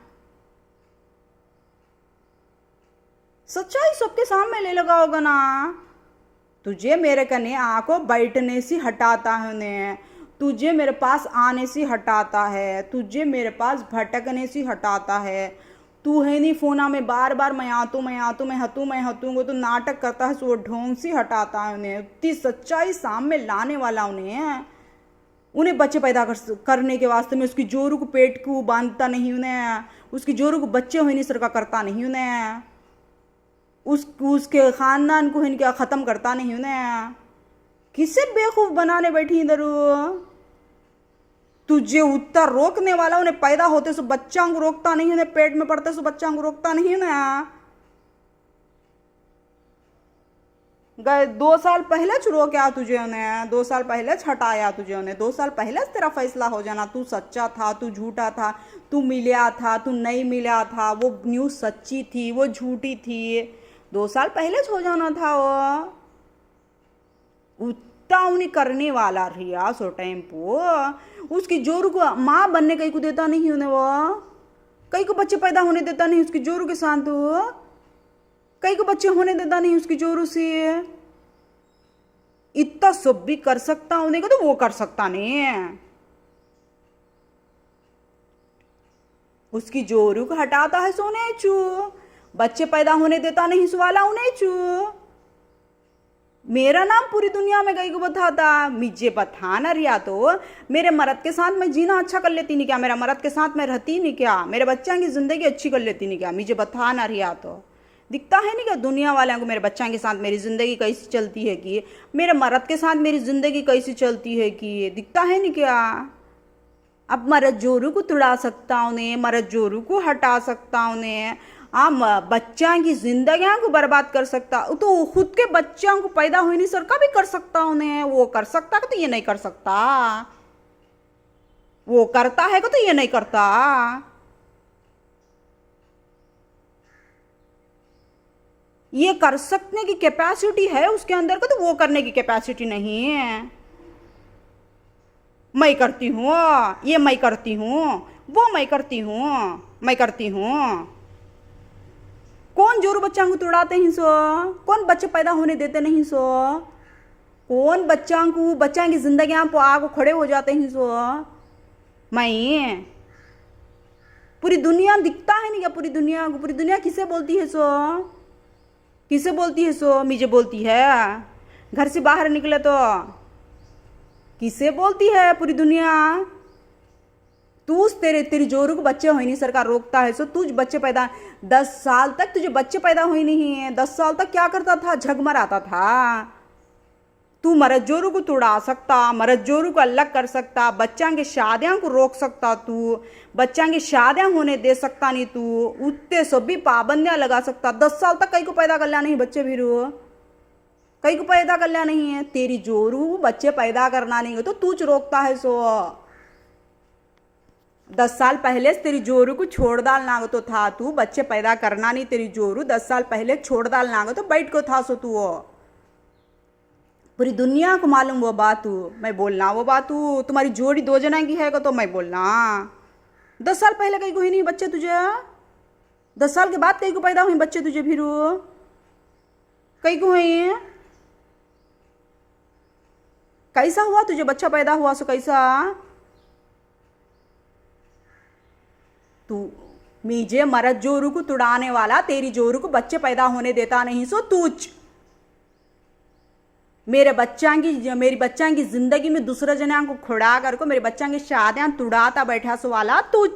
[SPEAKER 1] सच्चाई सबके सामने ले लगा होगा ना। तुझे मेरे कने आको बैठने से हटाता है उन्हें, तुझे मेरे पास आने से हटाता है, तुझे मेरे पास भटकने से हटाता है। तू है नहीं फोना में बार बार मैं हतूँ तो नाटक करता है, सो ढोंग से हटाता है उन्हें। इतनी सच्चाई सामने लाने वाला उन्हें बच्चे पैदा करने के वास्ते में उसकी जोरू को पेट को बांधता नहीं उन्हें, उसकी जोरू को बच्चे हुए नहीं सर का करता नहीं उन्हें। उसके खानदान को इनका ख़त्म करता नहीं हूँ ना। किसे बेवकूफ़ बनाने बैठी इधर। तुझे उत्तर रोकने वाला उन्हें पैदा होते सो बच्चा को रोकता नहीं, उन्हें पेट में पड़ते सो बच्चा को रोकता नहीं ना। गए 2 साल पहले छुड़ो क्या तुझे उन्हें, 2 साल पहले हटाया तुझे उन्हें, 2 साल पहले तेरा फैसला हो जाना। तू सच्चा था, तू झूठा था, तू मिला था, तू नहीं मिला था, वो न्यूज़ सच्ची थी, वो झूठी थी, 2 साल पहले हो जाना था। वो उतना उन्हें करने वाला रिया सो टाइम पो उसकी जोरू को माँ बनने कहीं को देता नहीं उन्हें, वो कहीं को बच्चे पैदा होने देता नहीं उसकी जोरू के साथ, कहीं को बच्चे होने देता नहीं उसकी जोरू से। इतना सब भी कर सकता उन्हें को तो वो कर सकता नहीं है। उसकी जोरू को हटाता है सोने चू, बच्चे पैदा होने देता नहीं सुवाला उन्हें चू। मेरा नाम पूरी दुनिया में गई को बताता, मुझे बताना रिया तो मेरे मर्द के साथ मैं जीना अच्छा कर लेती नहीं क्या, मेरा मर्द के साथ मैं रहती नहीं क्या, मेरे बच्चा की जिंदगी अच्छी कर लेती नहीं क्या, मुझे बताना रिया तो दिखता है नहीं क्या दुनिया वालों को मेरे बच्चा के साथ मेरी ज़िंदगी कैसी चलती है कि, मेरे मर्द के साथ मेरी ज़िंदगी कैसी चलती है कि, दिखता है नहीं क्या। अब मर्द जोरू को तुड़ा सकता उन्हें, मर्द जोरू को हटा सकता उन्हें, बच्चा की जिंदगियां को बर्बाद कर सकता, तो खुद के बच्चों को पैदा हुई नहीं सरका भी कर सकता उन्हें, वो कर सकता तो ये नहीं कर सकता, वो करता है तो ये नहीं करता। ये कर सकने की कैपेसिटी है उसके अंदर को, तो वो करने की कैपेसिटी नहीं है। मैं करती हूँ, ये मैं करती हूँ, वो मैं करती हूँ, मैं करती हूँ। कौन जोरू बच्चा को तुड़ाते हैं सो, कौन बच्चे पैदा होने देते नहीं सो, कौन बच्चा की जिंदगियां पर आग खड़े हो जाते हैं सो। मैं पूरी दुनिया दिखता है नहीं क्या, पूरी दुनिया किसे बोलती है सो, किसे बोलती है सो, मुझे बोलती है। घर से बाहर निकले तो किसे बोलती है पूरी दुनिया। तू तेरी जोरू को बच्चे हुई नहीं सरकार रोकता है सो, तुझ बच्चे पैदा 10 साल तक तुझे बच्चे पैदा हुई नहीं है, 10 साल तक क्या करता था, झगमराता था। तू मर्द जोरू को तुड़ा सकता, मर्द जोरू को अलग कर सकता, बच्चा के शादियां को रोक सकता, तू बच्चा की शादियां होने दे सकता नहीं, तू उतने सब भी पाबंदियां लगा सकता। 10 साल तक कहीं को पैदा कर लिया नहीं बच्चे भी रो, कहीं को पैदा कर लिया नहीं है, तेरी जोरू बच्चे पैदा करना नहीं है तो तू रोकता है सो। 10 साल पहले तेरी जोरू को छोड़ डालना तो था, तू बच्चे पैदा करना नहीं, तेरी जोरू 10 साल पहले छोड़ डालना तो बैठ को था सो। तू पूरी दुनिया को मालूम वो बात, मैं बोलना वो बात, तुम्हारी जोड़ी 2 जना की है तो मैं बोलना। 10 साल पहले कहीं को ही नहीं बच्चे तुझे, 10 साल के बाद कहीं को पैदा हुई बच्चे तुझे, फिर कहीं को हुई, कैसा हुआ तुझे बच्चा पैदा हुआ सो, कैसा तू मुझे मर्द जोरू को तुड़ाने वाला, तेरी जोरू को बच्चे पैदा होने देता नहीं सो तुझ, मेरी बच्चा की जिंदगी में दूसरे जना को खुड़ा कर को मेरे बच्चा की शादियां तुड़ाता बैठा सो वाला तुझ।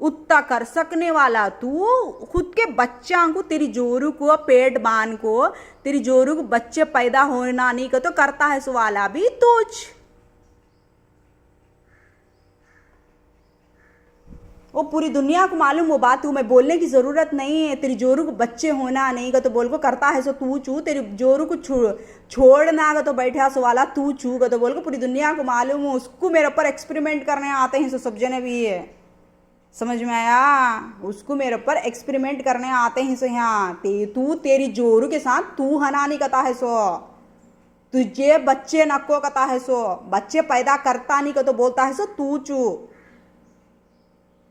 [SPEAKER 1] उतना कर सकने वाला तू खुद के बच्चा को, तेरी जोरू को पेट बांध को, तेरी जोरू को बच्चे पैदा होना नहीं को तो करता है सो वाला भी तुझ। वो पूरी दुनिया को मालूम वो बात, मैं बोलने की जरूरत नहीं है। तेरी जोरू को बच्चे होना नहीं का तो बोल को करता है सो तू चू, तेरी जोरू को छोड़ना का तो बैठा सो वाला तू चू का तो बोल को पूरी दुनिया को मालूम है। उसको मेरे ऊपर एक्सपेरिमेंट करने आते हैं सो सब जने भी है, समझ में आया। उसको मेरे ऊपर एक्सपेरिमेंट करने आते हैं सो यहाँ तू तेरी जोरू के साथ तू हनानी कता है सो, तुझे बच्चे नको कता है सो, बच्चे पैदा करता नहीं का तो बोलता है सो तू चू।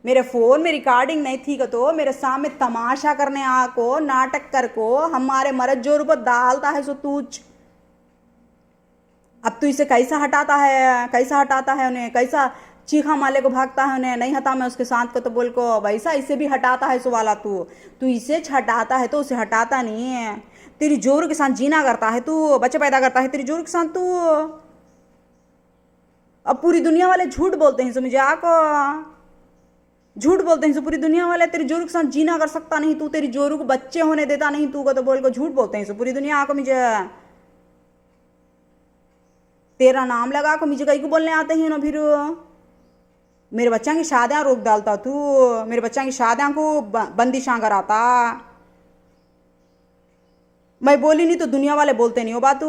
[SPEAKER 1] मेरे फोन में रिकॉर्डिंग नहीं थी तो मेरे सामने तमाशा करने आ को, नाटक कर को हमारे मर्द जोरू पर डालता है सो तू। अब तू इसे कैसा हटाता है उन्हें, कैसा चीखा माले को भागता है उन्हें, नहीं हटा मैं उसके साथ को तो बोल को वैसा इसे भी हटाता है सो वाला तू इसे हटाता है तो उसे हटाता नहीं है। तेरी जोरू के साथ जीना करता है तू, बच्चे पैदा करता है तेरी जोरू के साथ तू। अब पूरी दुनिया वाले झूठ बोलते हैं समझे आको, झूठ बोलते हैं सो पूरी दुनिया वाले, तेरी जोरू के साथ जीना कर सकता नहीं तू, तेरी जोरू को बच्चे होने देता नहीं तू को, तो बोल को झूठ बोलते हैं सो पूरी दुनिया आको मुझे तेरा नाम लगा को मुझे कहीं को बोलने आते हैं ना। फिर मेरे बच्चा की शादियां रोक डालता तू, मेरे बच्चा की शादियां को बंदिशां कराता। मैं बोली नहीं तो दुनिया वाले बोलते नहीं हो बात।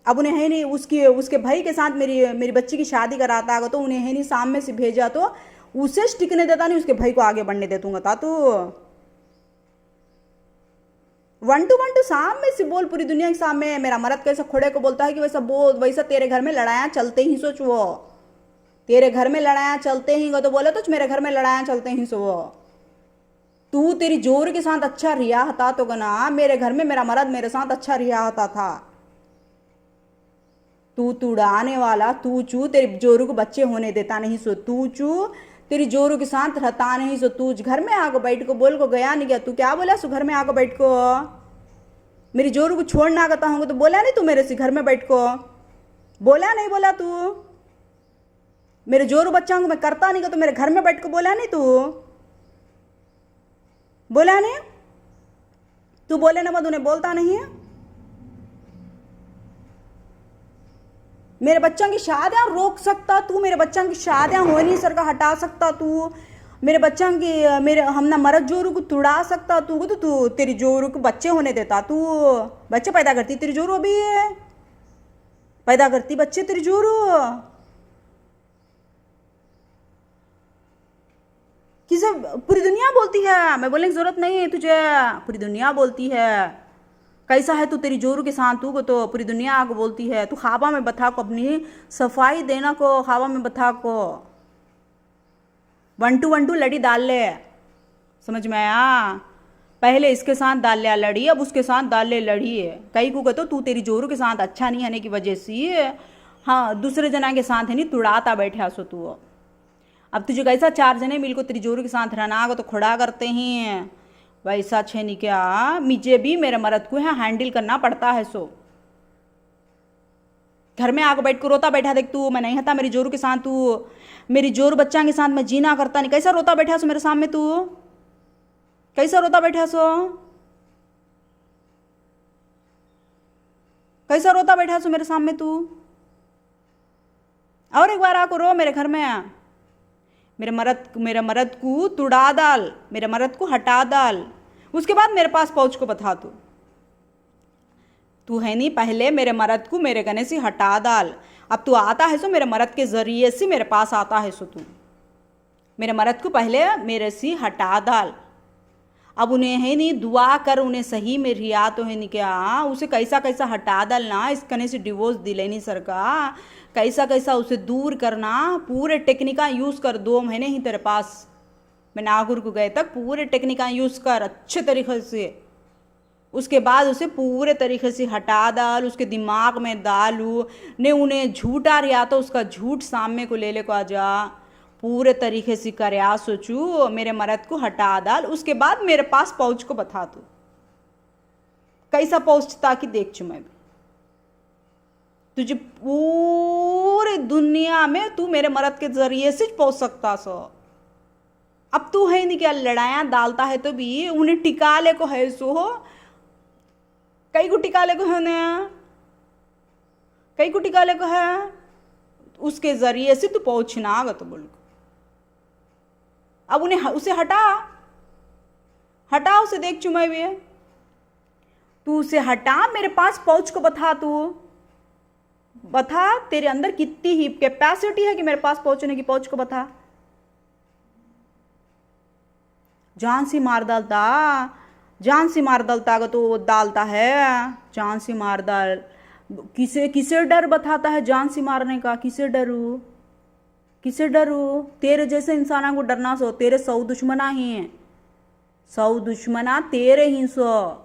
[SPEAKER 1] अब उन्हें है नहीं उसके भाई के साथ मेरी बच्ची की शादी कराता है तो उन्हें है नहीं सामने से भेजा तो उसे टिकने देता नहीं, उसके भाई को आगे बढ़ने देतूंगा ता तू। 1 to 1 सामने से बोल पूरी दुनिया के सामने। मेरा मर्द कैसे खोड़े को बोलता है कि वैसा बोल, वैसा तेरे घर में लड़ाइयाँ चलते ही सोच, वो तेरे घर में लड़ाइयाँ चलते ही तो बोले तो मेरे घर में लड़ाइयाँ चलते ही सो। तू तेरी जोर के साथ अच्छा रिया था तो गना मेरे घर में मेरा मर्द मेरे साथ अच्छा रिया होता था। तू तुड़ाने वाला, तू चू तेरी जोरू को बच्चे होने देता नहीं सो, तू चू तेरी जोरू के साथ रहता नहीं सो, तू घर में आको बैठ को बोल को गया नहीं गया, तू क्या बोला सो घर में आको बैठ को मेरी जोरू को छोड़ना आता होंगे तो बोला नहीं तू मेरे से घर में बैठ को, बोला नहीं बोला तू मेरे जोरू बच्चा को मैं करता नहीं का तो मेरे घर में बैठ को बोला नहीं तू, बोला नहीं तू बोले ना बाद उन्हें बोलता नहीं है। मेरे बच्चों की शादियां रोक सकता तू, मेरे बच्चों की शादियां हो नहीं सर का हटा सकता तू, मेरे बच्चों की मेरे हमना मर्द जोरू को तुड़ा सकता तू तो तू तेरी जोरू को बच्चे होने देता, तू बच्चे पैदा करती तेरी जोरू, अभी पैदा करती बच्चे तेरी जोरू। किसे पूरी दुनिया बोलती है, मैं बोलने की जरूरत नहीं है तुझे, पूरी दुनिया बोलती है कैसा है तू तेरी जोरू के साथ तू को तो पूरी दुनिया आको बोलती है। तू खाबा में बता को अपनी सफाई देना को, खाबा में बता को 1 to 1 लड़ी डाल ले, समझ में आया। पहले इसके साथ डाल लिया लड़ी, अब उसके साथ डाल ले लड़ी। कई को तो तू तेरी जोरू के साथ अच्छा नहीं आने की वजह से हाँ दूसरे जना के साथ है नहीं तुड़ाता बैठा सो तू। अब तुझे कैसा 4 जने मिलकर तेरी जोरू के साथ रहना को तो खड़ा करते हैं वैसा छे नहीं क्या, मुझे भी मेरे मर्द को है हैंडल करना पड़ता है सो। घर में आकर बैठ कर रोता बैठा देख तू, मैं नहीं हता मेरी जोरू के साथ, तू मेरी जोरू बच्चा के साथ मैं जीना करता नहीं, कैसा रोता बैठा सो मेरे सामने तू, कैसा रोता बैठा सो, कैसा रोता बैठा सो मेरे सामने तू। और एक बार आको रो मेरे घर में, मेरे मर्द को तुड़ा डाल, मेरे मर्द को हटा डाल, उसके बाद मेरे पास पहुंच को बता तू है नहीं पहले मेरे मर्द को मेरे गने से हटा डाल। अब तू आता है सो मेरे मर्द के जरिए से मेरे पास आता है सो तू मेरे मर्द को पहले मेरे से हटा डाल। अब उन्हें है नहीं दुआ कर, उन्हें सही में रिया तो है नहीं क्या, उसे कैसा कैसा हटा डालना, इस कने से डिवोर्स दिले नहीं सर का, कैसा कैसा उसे दूर करना, पूरे टेक्निका यूज़ कर। 2 महीने ही तेरे पास मैं नागुर को गए तक पूरे टेक्निका यूज़ कर अच्छे तरीके से, उसके बाद उसे पूरे तरीके से हटा डाल, उसके दिमाग में डालू ने उन्हें झूठा रिया तो उसका झूठ सामने को ले को आ जा, पूरे तरीके से करया सोचू मेरे मर्द को हटा डाल, उसके बाद मेरे पास पहुँच को बता तू कैसा पहुँचता कि देख चु मैं भी तुझे पूरे दुनिया में तू मेरे मर्द के जरिए से पहुंच सकता सो। अब तू है नहीं क्या लड़ाइयाँ डालता है तो भी उन्हें टिका ले को है सो, कई को टिका ले को है ना, कई को टिका ले को है, उसके जरिए से तू पहुंचना आगा तो बोल। अब उन्हें उसे हटा उसे देख चु मैं भी, तू उसे हटा मेरे पास पहुंच को बता, तू बता तेरे अंदर कितनी ही कैपेसिटी है कि मेरे पास पहुंचने की, पहुंच को बता। जान सी मार डालता अगर तो डालता है, जान सी मार डाल। किसे डर बताता है जान सी मारने का, किसे डरू तेरे जैसे इंसानों को डरना सो, तेरे 100 दुश्मना ही हैं, 100 दुश्मना तेरे ही सो,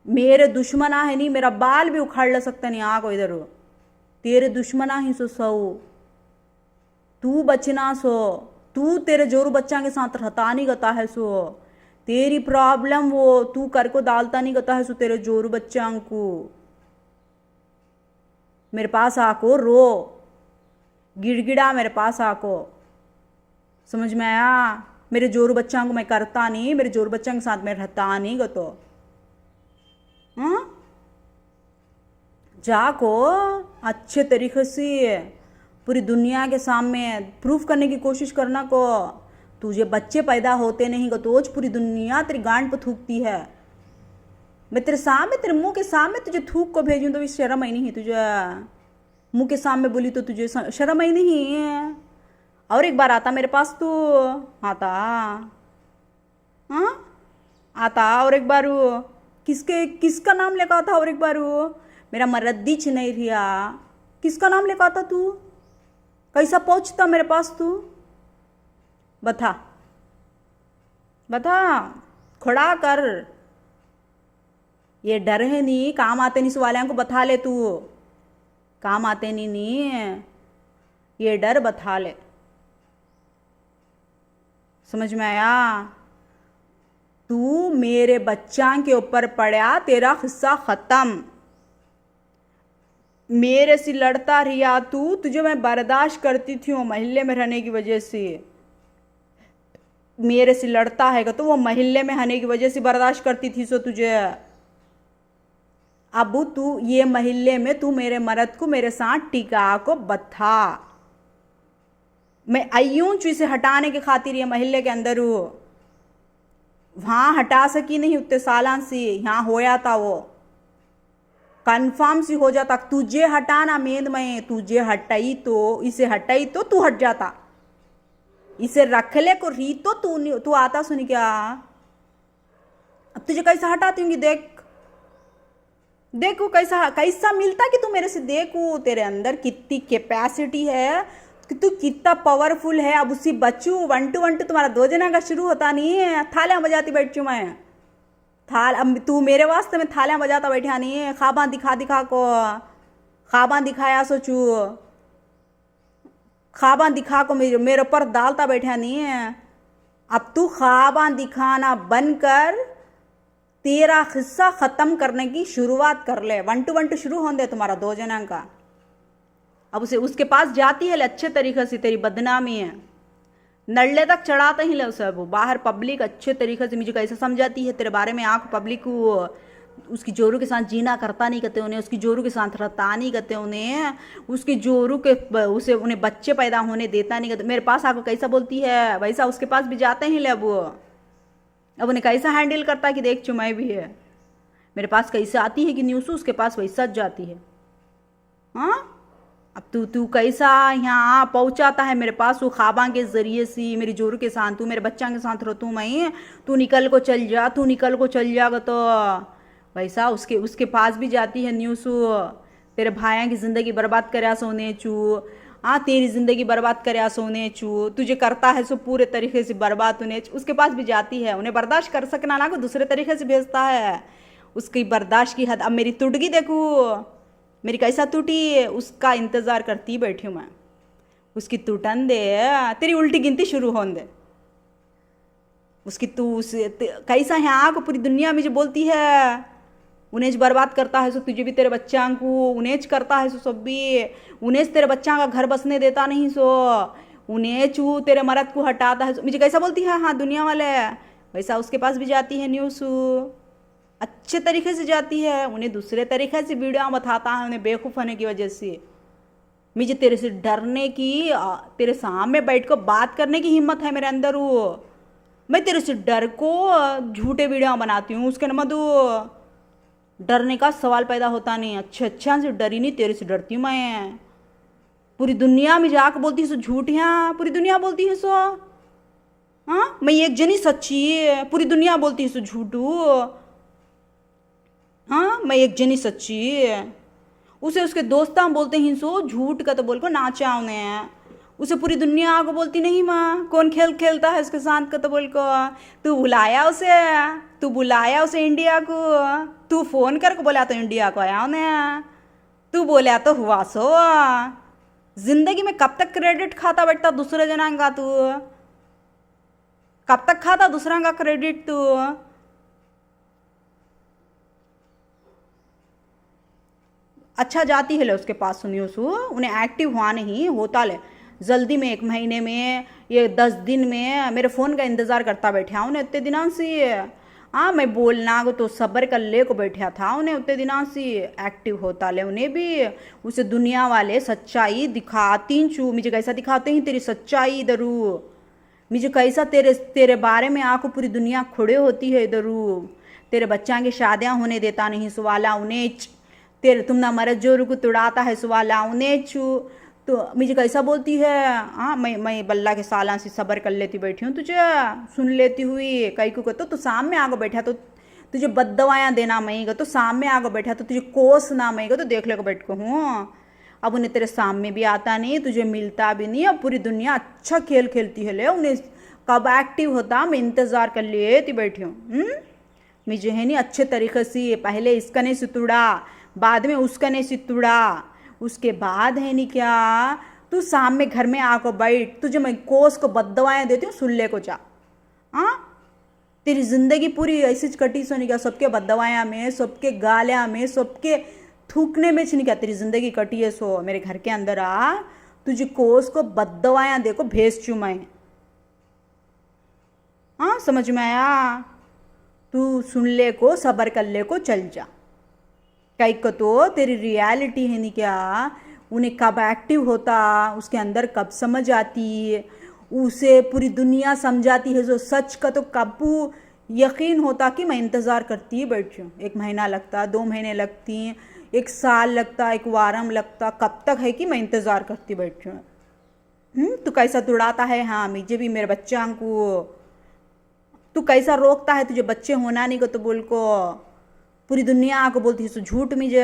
[SPEAKER 1] मेरे दुश्मना है नहीं, मेरा बाल भी उखाड़ ले सकता नहीं आको इधर, तेरे दुश्मना ही सो 100, तू बचना सो, तू तेरे जोरू बच्चा के साथ रहता नहीं गता है सो, तेरी प्रॉब्लम वो तू कर को डालता नहीं गता है सो तेरे जोरू बच्चा को। मेरे पास आको रो, गिड़गिड़ा मेरे पास आको, समझ में आया? मेरे जोरू बच्चा को मैं करता नहीं, मेरे जोरू बच्चा के साथ मैं रहता नहीं गो तो। हाँ, जाको अच्छे तरीके से पूरी दुनिया के सामने प्रूफ करने की कोशिश करना को तुझे बच्चे पैदा होते नहीं गो तो पूरी दुनिया तेरी गांड पर थूकती है। मैं तेरे सामने, तेरे मुंह के सामने तुझे थूक को भेजूं तो भी शर्म ही नहीं है तुझे? मुंह के सामने बोली तो तुझे शर्म ही नहीं है? और एक बार आता मेरे पास तू, आता? हाँ, आता और एक बार किसका नाम लेकर आता? और एक बार मेरा मरद्दी नहीं रिया, किसका नाम लेकर आता तू? कैसा पहुंचता मेरे पास तू? बता बता, खड़ा कर। ये डर है नहीं, काम आते नहीं वाले को बता ले तू, काम आते नहीं, ये डर बता ले, समझ में आया? तू मेरे बच्चा के ऊपर पड़ा, तेरा हिस्सा खत्म। मेरे से लड़ता रिया तू, तुझे मैं बर्दाश्त करती थी वो महल्ले में रहने की वजह से। मेरे से लड़ता है तो वो महल्ले में रहने की वजह से बर्दाश्त करती थी सो तुझे। अब तू ये महल्ले में तू मेरे मर्द को मेरे साथ टिका को बता। मैं आई हूं इसे हटाने के खातिर ये महल्ले के अंदर हूँ, वहां हटा सकी नहीं उतने सालान से, यहाँ होया था वो कंफर्म सी हो जाता। तुझे हटाना मेंद में, तुझे हटाई तो इसे हटाई तो तू हट जाता, इसे रख ले को री तो तू आता सुनी क्या? अब तुझे कैसा हटाती हूँ, देखो कैसा मिलता कि तू मेरे से, देखो तेरे अंदर कितनी कैपेसिटी है कि तू कितना पावरफुल है। अब उसी बच्चू 1 to 1 तुम्हारा 2 जना का शुरू होता नहीं है, थालियां बजाती बैठी मैं। अब तू मेरे वास्ते में थालियां बजाता बैठा नहीं है, ख्वाबा दिखा को, ख्वाबा दिखाया सोचू, ख्वाबा दिखा को मेरे ऊपर डालता बैठा नहीं है। अब तू ख्वाबा दिखाना बंद कर, तेरा हिस्सा खत्म करने की शुरुआत कर ले। 1 to 1 शुरू होने दे तुम्हारा 2 जना का। अब उसके पास जाती है ले अच्छे तरीके से, तेरी बदनामी है, नल्ले तक चढ़ाते ही ले उसे। वो बाहर पब्लिक अच्छे तरीके से मुझे कैसे समझाती है तेरे बारे में, आंख पब्लिक को उसकी जोरू के साथ जीना करता नहीं कहते उन्हें, उसकी जोरू के साथ रहता नहीं कहते उन्हें, उसकी जोरू के उन्हें बच्चे पैदा होने देता नहीं कहते। मेरे पास आकर कैसा बोलती है वैसा उसके पास भी जाते ही ले। अब उन्हें कैसा हैंडल करता है कि देख चुमाई भी है, मेरे पास कैसे आती है कि न्यूज़ उसके पास वैसा जाती है। हाँ, अब तू कैसा यहाँ पहुँचाता है मेरे पास वो ख्वाबा के ज़रिए से, मेरी जोरू के साथ, तू मेरे बच्चा के साथ रहतू मैं, तू निकल को चल जाएगा तो वैसा उसके पास भी जाती है न्यूज़। तेरे भाइयों की ज़िंदगी बर्बाद करे सोने चू, हाँ तेरी ज़िंदगी बर्बाद करे सोने चू, तुझे करता है सो पूरे तरीके से बर्बाद होने, उसके पास भी जाती है। उन्हें बर्दाश्त कर सकना ना को दूसरे तरीके से भेजता है, उसकी बर्दाश्त की हद। अब मेरी टूटगी देखो, मेरी कैसा टूटी, उसका इंतज़ार करती बैठी हूँ मैं, उसकी टूटन दे, तेरी उल्टी गिनती शुरू होने दे उसकी। तू कैसा है आँख पूरी दुनिया में जो बोलती है उन्हें बर्बाद करता है सो तुझे भी, तेरे बच्चा को उन्हें करता है सो सब भी, उन्हें तेरे बच्चा का घर बसने देता नहीं सो, उन्हें चू तेरे मर्द को हटाता है। मुझे कैसा बोलती है हाँ दुनिया वाले, वैसा उसके पास भी जाती है न्यूज़, अच्छे तरीके से जाती है, उन्हें दूसरे तरीके से वीडियो बताता है, उन्हें बेवकूफ़ होने की वजह से। मुझे तेरे से डरने की, तेरे सामने बैठ कर बात करने की हिम्मत है मेरे अंदर। वो मैं तेरे से डर को झूठे वीडियो बनाती हूँ, उसके नमद डरने का सवाल पैदा होता नहीं। अच्छा से डरी नहीं, तेरे से डरती हूँ मैं। पूरी दुनिया में जाकर बोलती है सो झूठियाँ, पूरी दुनिया बोलती है सो हाँ, मैं एक जनी सच्ची है, पूरी दुनिया बोलती है सो झूठू। हाँ, मैं एक जनी सच्ची है, उसे उसके दोस्ता बोलते हैं सो झूठ का तो बोल को नाचा उन्हें, उसे पूरी दुनिया को बोलती नहीं माँ कौन खेलता है उसके साथ का तो बोल को। तू बुलाया उसे इंडिया को, तू फोन कर को बोला तो इंडिया को आया उन्हें, तू बोला तो हुआ सो। जिंदगी में कब तक क्रेडिट खाता बैठता दूसरे जना का, तू कब तक खाता दूसरा का क्रेडिट तू? अच्छा जाती है ले उसके पास सुनियो सु उन्हें एक्टिव हुआ नहीं होता ले जल्दी में 1 महीने में ये 10 दिन में मेरे फ़ोन का इंतज़ार करता बैठा उन्हें उतने दिनों से। हाँ मैं बोलना को तो सब्र कर ले को बैठा था उन्हें उतने दिनों से एक्टिव होता ले उन्हें भी उसे दुनिया वाले सच्चाई दिखाती चू मुझे कैसा दिखाते हैं तेरी सच्चाई इधरू मुझे कैसा तेरे तेरे बारे में आँखों पूरी दुनिया खुड़े होती है इधरू तेरे बच्चा की शादियाँ होने देता नहीं सुवाला उन्हें तेरे तुम ना मरद जोरू को तुड़ाता है सुवाला उन्हें चू तो मुझे कैसा बोलती है। हाँ मैं बल्ला के सालान से सब्र कर लेती बैठी हूँ तुझे सुन लेती हुई कई को तो तू सामने आगे बैठा तो तुझे बददवायाँ देना मैं तो सामने आगे बैठा तो तुझे कोसना मैं तो देख ले को बैठ को हूँ। अब उन्हें तेरे सामने भी आता नहीं तुझे मिलता भी नहीं। अब पूरी दुनिया अच्छा खेल खेलती है ले उन्हें कब एक्टिव होता मैं इंतज़ार कर लेती बैठी हूँ। मुझे है नहीं अच्छे तरीके से पहले इसका नहीं सितुड़ा बाद में उसका नहीं सितुड़ा उसके बाद है नहीं क्या तू सामने घर में आको बैठ तुझे मैं कोस को बददवाएं देती हूँ सुन ले को जा। हाँ तेरी जिंदगी पूरी ऐसी कटी सो नहीं क्या सबके बददवाया में सबके गालिया में सबके थूकने में नहीं क्या तेरी जिंदगी कटी है सो मेरे घर के अंदर आ तुझे कोस को बददवाया देखो भेज चू मैं। हाँ समझ में आया तू सुन ले को सब्र कर ले को चल जा। कई को तो तेरी रियलिटी है नहीं क्या उन्हें कब एक्टिव होता उसके अंदर कब समझ आती उसे पूरी दुनिया समझाती है जो सच का तो कब यकीन होता कि मैं इंतज़ार करती बैठी हूँ। 1 महीना लगता 2 महीने लगती 1 साल लगता 1 वारम लगता कब तक है कि मैं इंतज़ार करती बैठी हूँ। तू कैसा तुड़ाता है। हाँ मुझे भी मेरे बच्चा को तू कैसा रोकता है तुझे बच्चे होना नहीं को तो बोल को पूरी दुनिया आको बोलती है सो झूठ मुझे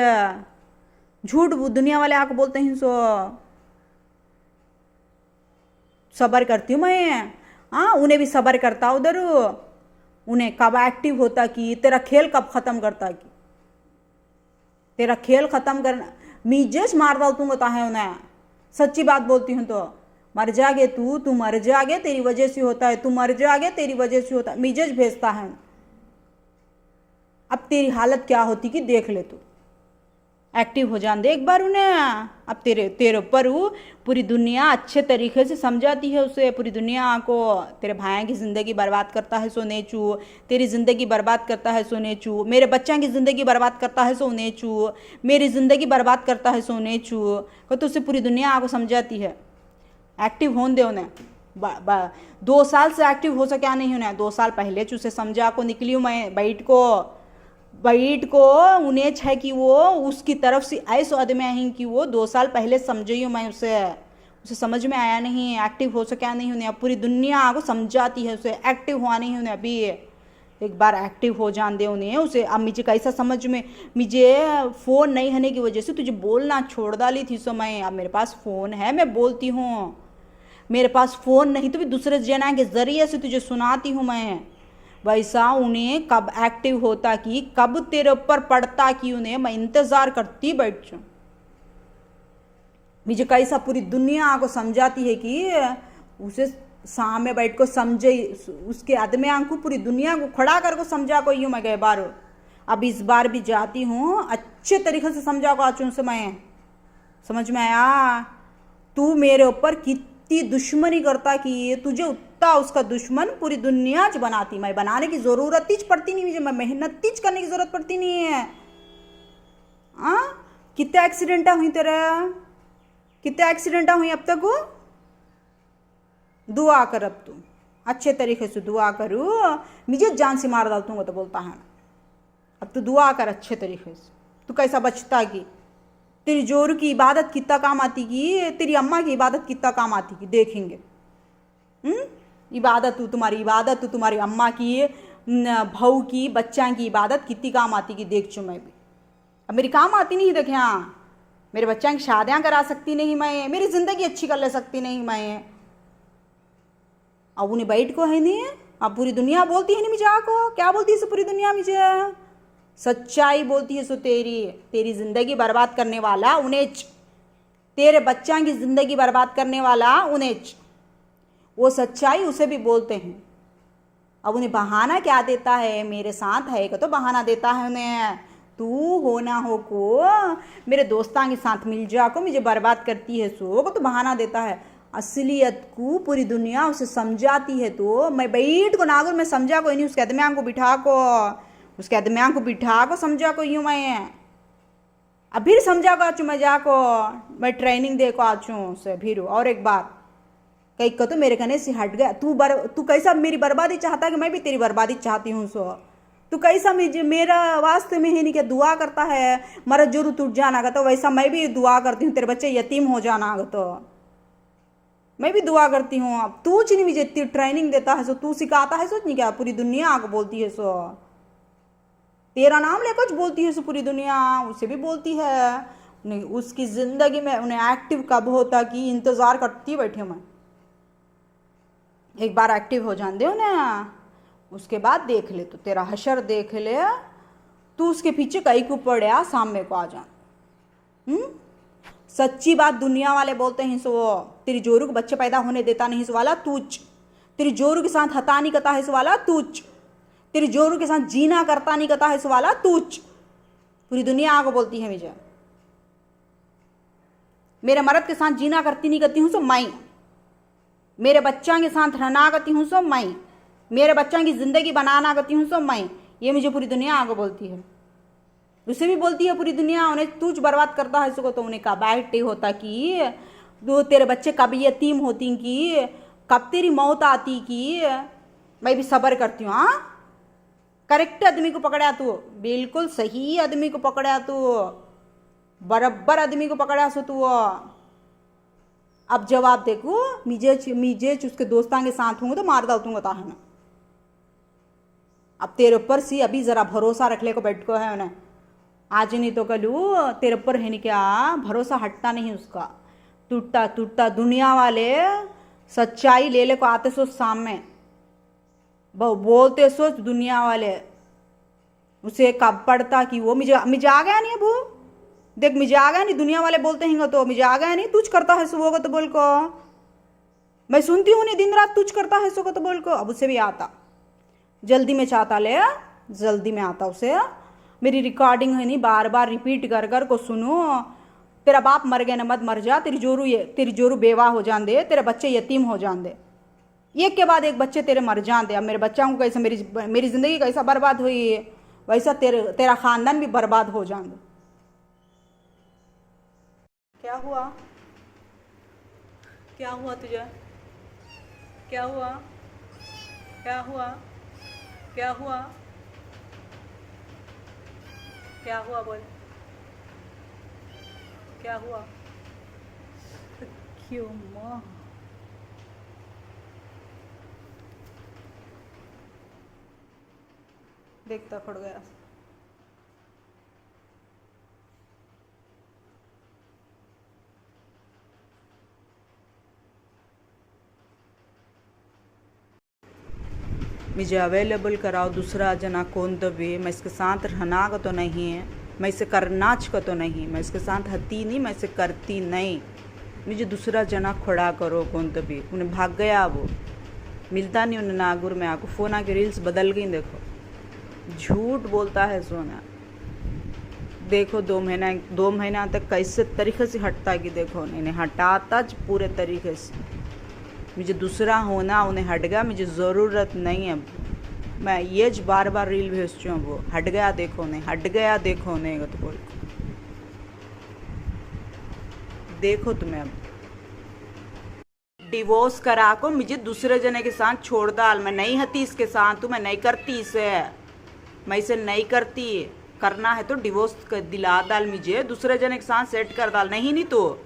[SPEAKER 1] झूठ दुनिया वाले आको बोलते हैं सो सब्र करती हूँ मैं। हाँ उन्हें भी सब्र करता उधर उन्हें कब एक्टिव होता कि तेरा खेल कब ख़त्म करता कि तेरा खेल ख़त्म करना मीजेस मार डालतूँगा है उन्हें सच्ची बात बोलती हूँ तो मर जागे तू मर जागे तेरी वजह से होता है तू मर जागे तेरी वजह से होता है मीजेस भेजता है। अब तेरी हालत क्या होती कि देख ले तू एक्टिव हो जान दे एक बार उन्हें। अब तेरे ऊपर पूरी दुनिया अच्छे तरीके से समझाती है उसे पूरी दुनिया को तेरे भाई की ज़िंदगी बर्बाद करता है सोने चू तेरी ज़िंदगी बर्बाद करता है सोने चू मेरे बच्चा की ज़िंदगी बर्बाद करता है सोने चू मेरी ज़िंदगी बर्बाद करता है सोने चू को तो उसे पूरी दुनिया को समझाती है। एक्टिव होने दे उन्हें 2 साल से एक्टिव हो सके नहीं उन्हें 2 साल पहले उसे समझा को निकली हूँ मैं बैठ को उन्हें है कि वो उसकी तरफ से ऐसे आदमी आई कि वो 2 साल पहले समझी हूँ मैं उसे समझ में आया नहीं एक्टिव हो सके नहीं उन्हें। अब पूरी दुनिया को समझाती है उसे एक्टिव हुआ नहीं उन्हें। अभी एक बार एक्टिव हो जान दे उन्हें उसे। अब मुझे कैसा समझ में मुझे फ़ोन नहीं होने की वजह से तुझे बोलना छोड़ डाली थी सो मैं। अब मेरे पास फ़ोन है मैं बोलती हूँ मेरे पास फ़ोन नहीं तो भी दूसरे जना के ज़रिए से तुझे सुनाती हूँ मैं। वैसा उन्हें कब एक्टिव होता कि कब तेरे ऊपर पड़ता कि उन्हें मैं इंतज़ार करती बैठ जाऊँ। मुझे कैसा पूरी दुनिया को समझाती है कि उसे सामने बैठ को समझे उसके आदमी आंख को पूरी दुनिया को खड़ा कर को समझा को यूँ मैं गए बार। अब इस बार भी जाती हूँ अच्छे तरीके से समझा को आचूँ से मैं। समझ में आया तू मेरे ऊपर कितनी दुश्मनी करता कि तुझे उतना उसका दुश्मन पूरी दुनिया च बनाती। मैं बनाने की ज़रूरत ही पड़ती नहीं मुझे मैं मेहनत ही करने की ज़रूरत पड़ती नहीं है। कितने एक्सीडेंटा हुई तेरा कितने एक्सीडेंटा हुई अब तक हो। दुआ कर अब तू अच्छे तरीके से दुआ करूँ मुझे जान से मार डालतूँगा तो बोलता है। अब तू दुआ कर अच्छे तरीके से। तू कैसा बचता कि तेरी जोर की इबादत कितना काम आती कि तेरी अम्मा की इबादत कितना काम आती कि देखेंगे। इबादत तुम्हारी इबादत तुम्हारी अम्मा की भाऊ की बच्चा की इबादत कितनी काम आती कि देख चू मैं भी। अब मेरी काम आती नहीं देख यहाँ मेरे बच्चा की शादियाँ करा सकती नहीं मैं मेरी ज़िंदगी अच्छी कर ले सकती नहीं मैं। अब उन्हें बैठ को है नहीं अब पूरी दुनिया बोलती है नहीं मुझे आको क्या बोलती है पूरी दुनिया मुझे सच्चाई बोलती है सो तेरी ज़िंदगी बर्बाद करने वाला उन्हें तेरे बच्चा की ज़िंदगी बर्बाद करने वाला उन्हें वो सच्चाई उसे भी बोलते हैं। अब उन्हें बहाना क्या देता है मेरे साथ है तो बहाना देता है उन्हें तू हो ना हो को मेरे दोस्तां के साथ मिल जा को मुझे बर्बाद करती है सो को तो बहाना देता है। असलियत को पूरी दुनिया उसे समझाती है। तो मैं बैठ को नागुर में समझा को नहीं, उसके आदमियां को बिठा को समझा को यूं मैं अब फिर समझा को आचू मैं जाको मैं ट्रेनिंग दे को आचू से फिर और एक बार कई को तो मेरे कहने से हट गया। तू कैसा मेरी बर्बादी चाहता है कि मैं भी तेरी बर्बादी चाहती हूँ सो तू कैसा मेरा वास्ते में है नहीं क्या दुआ करता है मरा जरूर टूट जाना का तो वैसा मैं भी दुआ करती हूँ तेरे बच्चे यतीम हो जाना तो मैं भी दुआ करती हूँ। अब तू नहीं मुझे इतनी ट्रेनिंग देता है सो तू सिखाता है सोच नहीं क्या पूरी दुनिया आके बोलती है सो तेरा नाम लेकर बोलती है सो पूरी दुनिया उसे भी बोलती है। उसकी जिंदगी में उन्हें एक्टिव कब होता कि इंतजार करती बैठी मैं एक बार एक्टिव हो जान दे उन्हें उसके बाद देख ले तो तेरा हशर देख ले तू उसके पीछे कहीं को पड़े सामने को आ जा। सच्ची बात दुनिया वाले बोलते हैं सो तेरी जोरू को बच्चे पैदा होने देता नहीं सो वाला तूच, तेरी जोरू के साथ हता नहीं करता है सो वाला तूच, तेरी जोरू के साथ जीना करता नहीं करता है सो वाला तूच। पूरी दुनिया आगे बोलती है मुझे मेरे मर्द के साथ जीना करती नहीं करती हूँ सो मैं, मेरे बच्चा के साथ रहना करती हूँ सो मैं, मेरे बच्चा की जिंदगी बनाना करती हूँ सो मैं। ये मुझे पूरी दुनिया आगे बोलती है। उसे भी बोलती है पूरी दुनिया उन्हें तूच बर्बाद करता है इसको तो उन्हें कब बैठे होता कि दो तेरे बच्चे कब यतीम होती कि कब तेरी मौत आती कि मैं भी सब्र करती हूँ। हाँ करेक्ट आदमी को पकड़ा तू, बिल्कुल सही आदमी को पकड़ा तू, बराबर आदमी को पकड़ा सो तू। अब जवाब देखो मीजे उसके दोस्तां के साथ होंगे तो मार डालूंगा ता है ना। अब तेरे ऊपर सी अभी जरा भरोसा रख ले को बैठ को है उन्हें आज नहीं तो कलू तेरे ऊपर है नहीं क्या भरोसा हटता नहीं उसका टूटता टूटता दुनिया वाले सच्चाई ले को आते सोच सामने बोलते सोच दुनिया वाले उसे कब पड़ता कि वो मुझे आ गया नहीं अबू देख मुझे आ गया नहीं दुनिया वाले बोलते हैं तो मुझे आ गया नहीं तुझ करता है सो वो तो बोल को मैं सुनती हूँ नहीं दिन रात तुझ करता है सो को तो बोल को अब उसे भी आता जल्दी में चाहता ले जल्दी में आता उसे मेरी रिकॉर्डिंग है नहीं बार बार रिपीट कर को सुनो। तेरा बाप मर गया ना मत मर जा तेरी जोरू बेवा हो जान दे तेरे बच्चे यतीम हो जान दे एक के बाद एक बच्चे तेरे मर जान दे। अब मेरे बच्चों को कैसे मेरी जिंदगी कैसा बर्बाद हुई है वैसा तेरा खानदान भी बर्बाद हो जान दे। क्या हुआ तुझे क्या हुआ क्या हुआ क्या हुआ क्या हुआ बोल क्या हुआ क्यों माँ देखता खड़ गया। मुझे अवेलेबल कराओ दूसरा जना कौन तो भी मैं इसके साथ रहना का तो नहीं है मैं इसे करनाच का तो नहीं मैं इसके साथ हती नहीं मैं इसे करती नहीं मुझे दूसरा जना खड़ा करो कौन तो भी। उन्हें भाग गया वो मिलता नहीं उन्हें नागुर में आको फ़ोन आके रील्स बदल गई देखो झूठ बोलता है सोना देखो 2 महीना तक कैसे तरीके से हटता कि देखो इन्हें हटाता पूरे तरीके से। मुझे दूसरा होना उन्हें हट गया मुझे ज़रूरत नहीं है मैं ये बार बार रील भेजती हूँ वो हट गया देखो नहीं तो बोल देखो तुम्हें अब डिवोर्स करा को मुझे दूसरे जने के साथ छोड़ डाल मैं नहीं हती इसके साथ मैं नहीं करती इसे मैं इसे नहीं करती करना है तो डिवोर्स दिला डाल मुझे दूसरे जने के साथ सेट कर डाल नहीं तो